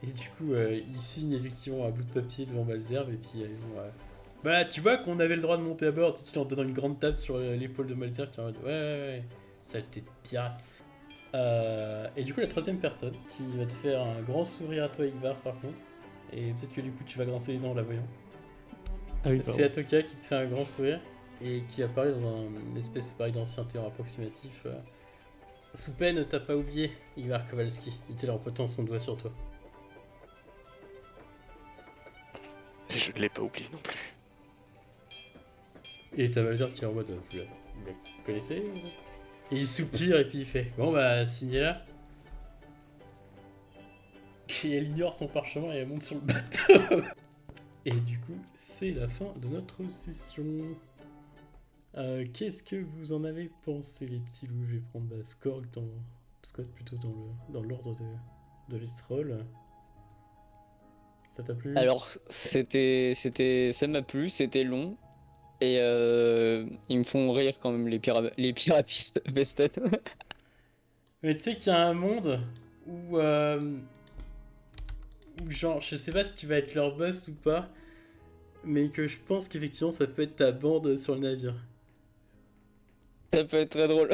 [SPEAKER 2] Et du coup, ils signent effectivement un bout de papier devant Malzerbe et puis ils vont... Bah, tu vois qu'on avait le droit de monter à bord, tu sais, en donnant une grande tape sur l'épaule de Malzerbe, tu es en mode ouais, saleté de pirate. Et du coup, la troisième personne qui va te faire un grand sourire à toi, Igvar, par contre, et peut-être que du coup tu vas grincer les dents en la voyant.
[SPEAKER 1] Ah oui,
[SPEAKER 2] C'est Atoka qui te fait un grand sourire et qui apparaît dans une espèce pareil d'ancien terme approximatif. Sous peine, t'as pas oublié, Igvar Kowalski. Il était là en pointant son doigt sur toi.
[SPEAKER 5] Et je ne l'ai pas oublié non plus.
[SPEAKER 2] Et t'as Malzer qui est en mode vous la connaissez Et il soupire et puis il fait bon bah signez là. Et elle ignore son parchemin et elle monte sur le bateau. Et du coup, c'est la fin de notre session. Qu'est-ce que vous en avez pensé, les petits loups? Je vais prendre Skorg Scott plutôt dans l'ordre de l'Esroll. Ça t'a plu?
[SPEAKER 3] Alors, ça m'a plu, c'était long. Et ils me font rire quand même, les pirapistes Vested.
[SPEAKER 2] Mais tu sais qu'il y a un monde où genre, je sais pas si tu vas être leur boss ou pas, mais que je pense qu'effectivement ça peut être ta bande sur le navire.
[SPEAKER 3] Ça peut être très drôle.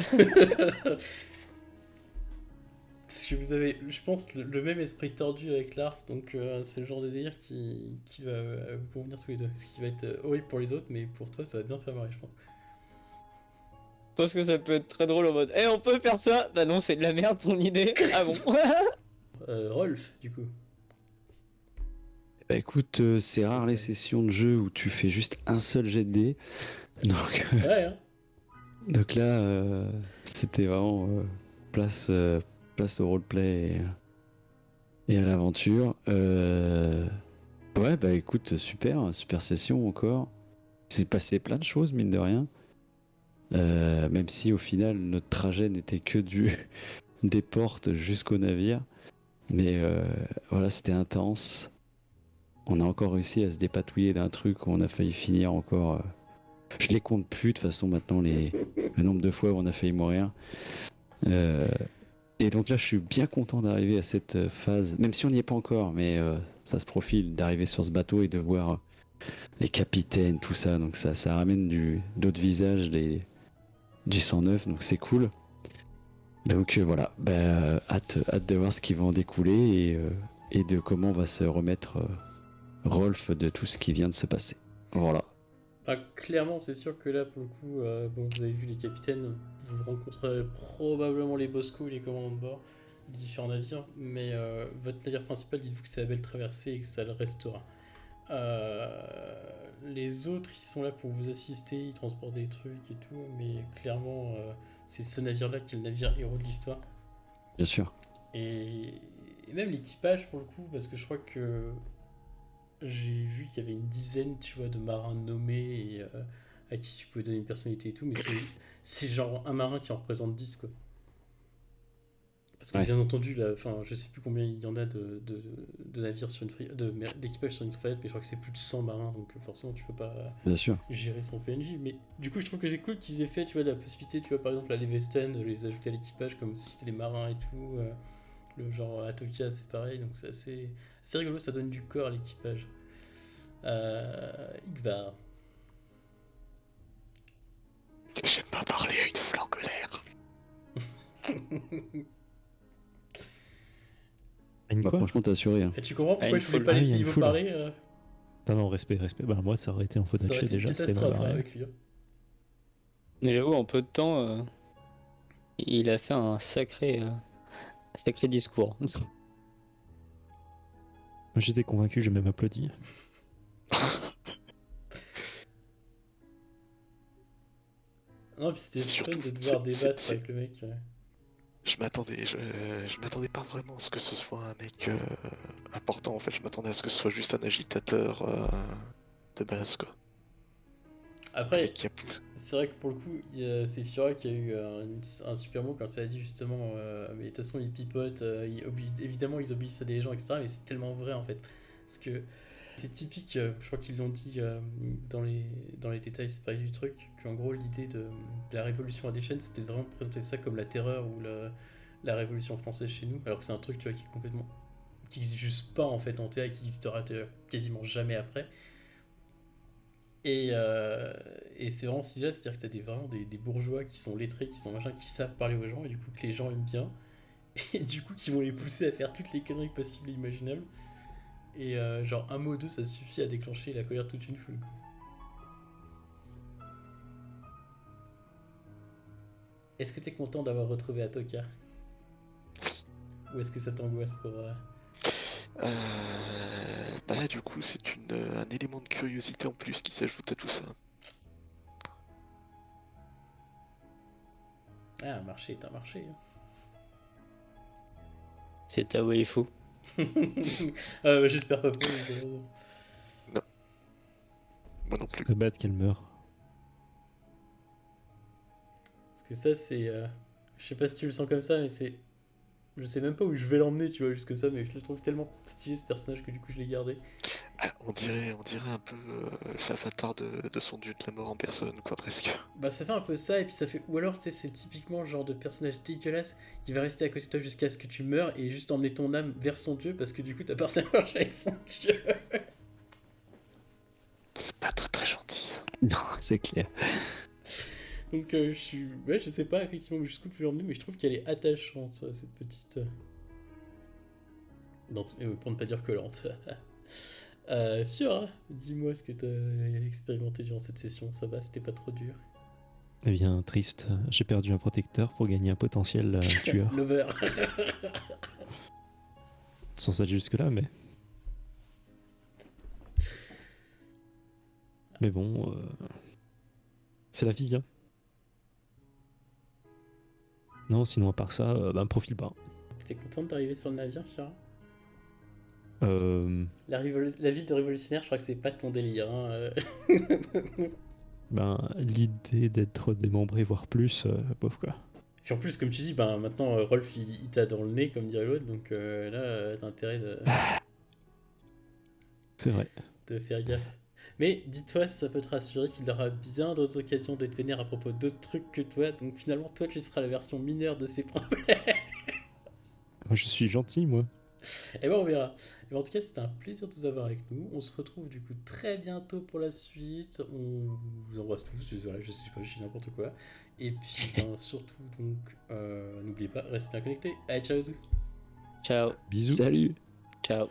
[SPEAKER 2] Parce que vous avez, je pense, le même esprit tordu avec Lars, donc c'est le genre de délire qui va vous convenir tous les deux. Ce qui va être horrible pour les autres, mais pour toi ça va bien te faire marrer, je pense.
[SPEAKER 3] Je pense que ça peut être très drôle en mode on peut faire ça. Bah non, c'est de la merde ton idée. Ah bon.
[SPEAKER 2] Rolf, du coup.
[SPEAKER 6] Bah écoute, c'est rare les sessions de jeu où tu fais juste un seul jet de dés. Donc,
[SPEAKER 2] Ouais, hein.
[SPEAKER 6] donc là, c'était vraiment place au roleplay et à l'aventure. Ouais, bah écoute, super session encore. C'est passé plein de choses, mine de rien. Même si au final, notre trajet n'était que des portes jusqu'au navire. Mais voilà, c'était intense. On a encore réussi à se dépatouiller d'un truc où on a failli finir encore. Je les compte plus de toute façon maintenant le nombre de fois où on a failli mourir. Et donc là, je suis bien content d'arriver à cette phase, même si on n'y est pas encore, mais ça se profile d'arriver sur ce bateau et de voir les capitaines, tout ça. Donc ça ramène d'autres visages, du 109, donc c'est cool. Donc voilà, hâte de voir ce qui va en découler et de comment on va se remettre Rolf de tout ce qui vient de se passer. Voilà.
[SPEAKER 2] Bah, clairement, c'est sûr que là, pour le coup, bon, vous avez vu les capitaines, vous rencontrerez probablement les boscos et les commandants de bord des différents navires, mais votre navire principal, dites-vous que c'est la belle traversée et que ça le restera. Les autres, ils sont là pour vous assister, ils transportent des trucs et tout, mais clairement, c'est ce navire-là qui est le navire héros de l'histoire.
[SPEAKER 6] Bien sûr.
[SPEAKER 2] Et même l'équipage, pour le coup, parce que je crois que j'ai vu qu'il y avait une dizaine, tu vois, de marins nommés et à qui tu pouvais donner une personnalité et tout, mais c'est genre un marin qui en représente 10, quoi. Parce que
[SPEAKER 6] Ouais.
[SPEAKER 2] bien entendu, là, je sais plus combien il y en a de navires sur d'équipage sur une frégate, mais je crois que c'est plus de 100 marins, donc forcément tu peux pas
[SPEAKER 6] Bien sûr.
[SPEAKER 2] gérer son PNJ. Mais du coup, je trouve que c'est cool qu'ils aient fait, tu vois, de la possibilité, tu vois, par exemple, à les Vesten, de les ajouter à l'équipage, comme si c'était des marins et tout. Le genre Atokia, c'est pareil, donc c'est assez rigolo, ça donne du corps à l'équipage. Igvar.
[SPEAKER 5] J'aime pas parler à une foule en colère.
[SPEAKER 1] Une quoi?
[SPEAKER 6] Franchement, t'as assuré. Hein.
[SPEAKER 2] Et tu comprends pourquoi
[SPEAKER 3] une
[SPEAKER 2] je voulais
[SPEAKER 3] foule.
[SPEAKER 2] pas
[SPEAKER 1] Ah oui,
[SPEAKER 2] laisser
[SPEAKER 1] une
[SPEAKER 2] Ivo
[SPEAKER 1] foule.
[SPEAKER 2] parler
[SPEAKER 1] Non, respect. Bah, moi, ça aurait été en faute
[SPEAKER 2] Ça aurait été une
[SPEAKER 1] déjà, c'était
[SPEAKER 2] catastrophe
[SPEAKER 1] mal barré.
[SPEAKER 2] avec lui.
[SPEAKER 3] Mais j'avoue, en peu de temps, il a fait un sacré discours.
[SPEAKER 1] Moi, j'étais convaincu, j'ai même applaudi.
[SPEAKER 2] Non, puis c'était
[SPEAKER 5] Surtout,
[SPEAKER 2] fun de devoir débattre
[SPEAKER 5] c'est-
[SPEAKER 2] avec le mec.
[SPEAKER 5] Je m'attendais pas vraiment à ce que ce soit un mec important en fait. Je m'attendais à ce que ce soit juste un agitateur de base quoi. Un
[SPEAKER 2] Après,
[SPEAKER 5] mec qui a poussé.
[SPEAKER 2] c'est vrai que pour le coup, c'est Fiora qui a eu un super mot quand elle a dit justement mais de toute façon, ils pipotent, évidemment, ils obéissent à des gens, etc. Mais c'est tellement vrai en fait. Parce que c'est typique, je crois qu'ils l'ont dit dans les détails séparés du truc, qu'en gros, l'idée de la révolution à des chaînes, c'était vraiment de présenter ça comme la terreur ou la révolution française chez nous, alors que c'est un truc, tu vois, qui est complètement. Qui n'existe juste pas en fait en théâtre, qui n'existera quasiment jamais après. Et c'est vraiment là, c'est-à-dire que t'as vraiment des bourgeois qui sont lettrés, qui sont machin, qui savent parler aux gens, et du coup que les gens aiment bien. et du coup qui vont les pousser à faire toutes les conneries possibles et imaginables. Et genre un mot ou deux, ça suffit à déclencher la colère de toute une foule. Est-ce que t'es content d'avoir retrouvé Atoka? Ou est-ce que ça t'angoisse pour...
[SPEAKER 5] Bah là, du coup, c'est un élément de curiosité en plus qui s'ajoute à tout ça.
[SPEAKER 2] Ah, un marché est un marché.
[SPEAKER 3] C'est ta waifu.
[SPEAKER 2] J'espère pas pour lui, t'as raison.
[SPEAKER 5] Moi non plus.
[SPEAKER 1] C'est bête qu'elle meure.
[SPEAKER 2] Parce que ça, c'est... Je sais pas si tu le sens comme ça, mais c'est... Je sais même pas où je vais l'emmener, tu vois, jusque ça, mais je le trouve tellement stylé, ce personnage, que du coup, je l'ai gardé.
[SPEAKER 5] Ah, on dirait un peu l'avatar de son dieu de la mort en personne, quoi, presque.
[SPEAKER 2] Bah, ça fait un peu ça, et puis ça fait... Ou alors, tu sais, c'est typiquement le genre de personnage dégueulasse qui va rester à côté de toi jusqu'à ce que tu meurs et juste emmener ton âme vers son dieu, parce que du coup, t'as personne à marcher avec son dieu.
[SPEAKER 5] C'est pas très très gentil, ça.
[SPEAKER 6] Non, c'est clair.
[SPEAKER 2] Donc, je suis... Ouais, je sais pas effectivement jusqu'où je peux l'emmener, mais je trouve qu'elle est attachante, cette petite... Non, pour ne pas dire collante. Fiora, dis-moi ce que t'as expérimenté durant cette session, ça va, c'était pas trop dur.
[SPEAKER 1] Eh bien, triste. J'ai perdu un protecteur pour gagner un potentiel tueur.
[SPEAKER 2] Lover.
[SPEAKER 1] Sans aller jusque-là, mais... Mais bon... C'est la vie, hein. Non, sinon à part ça, bah me profile pas.
[SPEAKER 2] T'es contente d'arriver sur le navire, Fiora?
[SPEAKER 1] Euh...
[SPEAKER 2] La ville de révolutionnaire, je crois que c'est pas ton délire. Hein.
[SPEAKER 1] Ben, l'idée d'être démembré, voire plus, bof quoi.
[SPEAKER 2] Puis en plus, comme tu dis, ben, maintenant, Rolf, il t'a dans le nez, comme dirait l'autre, donc là, t'as intérêt
[SPEAKER 1] C'est vrai.
[SPEAKER 2] de faire gaffe. Mais dis-toi, ça peut te rassurer qu'il aura bien d'autres occasions d'être vénère à propos d'autres trucs que toi, donc finalement, toi, tu seras la version mineure de ses problèmes.
[SPEAKER 1] Moi, je suis gentil, moi.
[SPEAKER 2] Et ben on verra. Et ben, en tout cas, c'était un plaisir de vous avoir avec nous. On se retrouve du coup très bientôt pour la suite. On vous embrasse tous. Désolé, je sais pas, je dis n'importe quoi. Et puis ben, surtout, donc, n'oubliez pas, restez bien connectés. Allez, ciao.
[SPEAKER 3] Ciao.
[SPEAKER 1] Bisous.
[SPEAKER 6] Salut.
[SPEAKER 3] Ciao.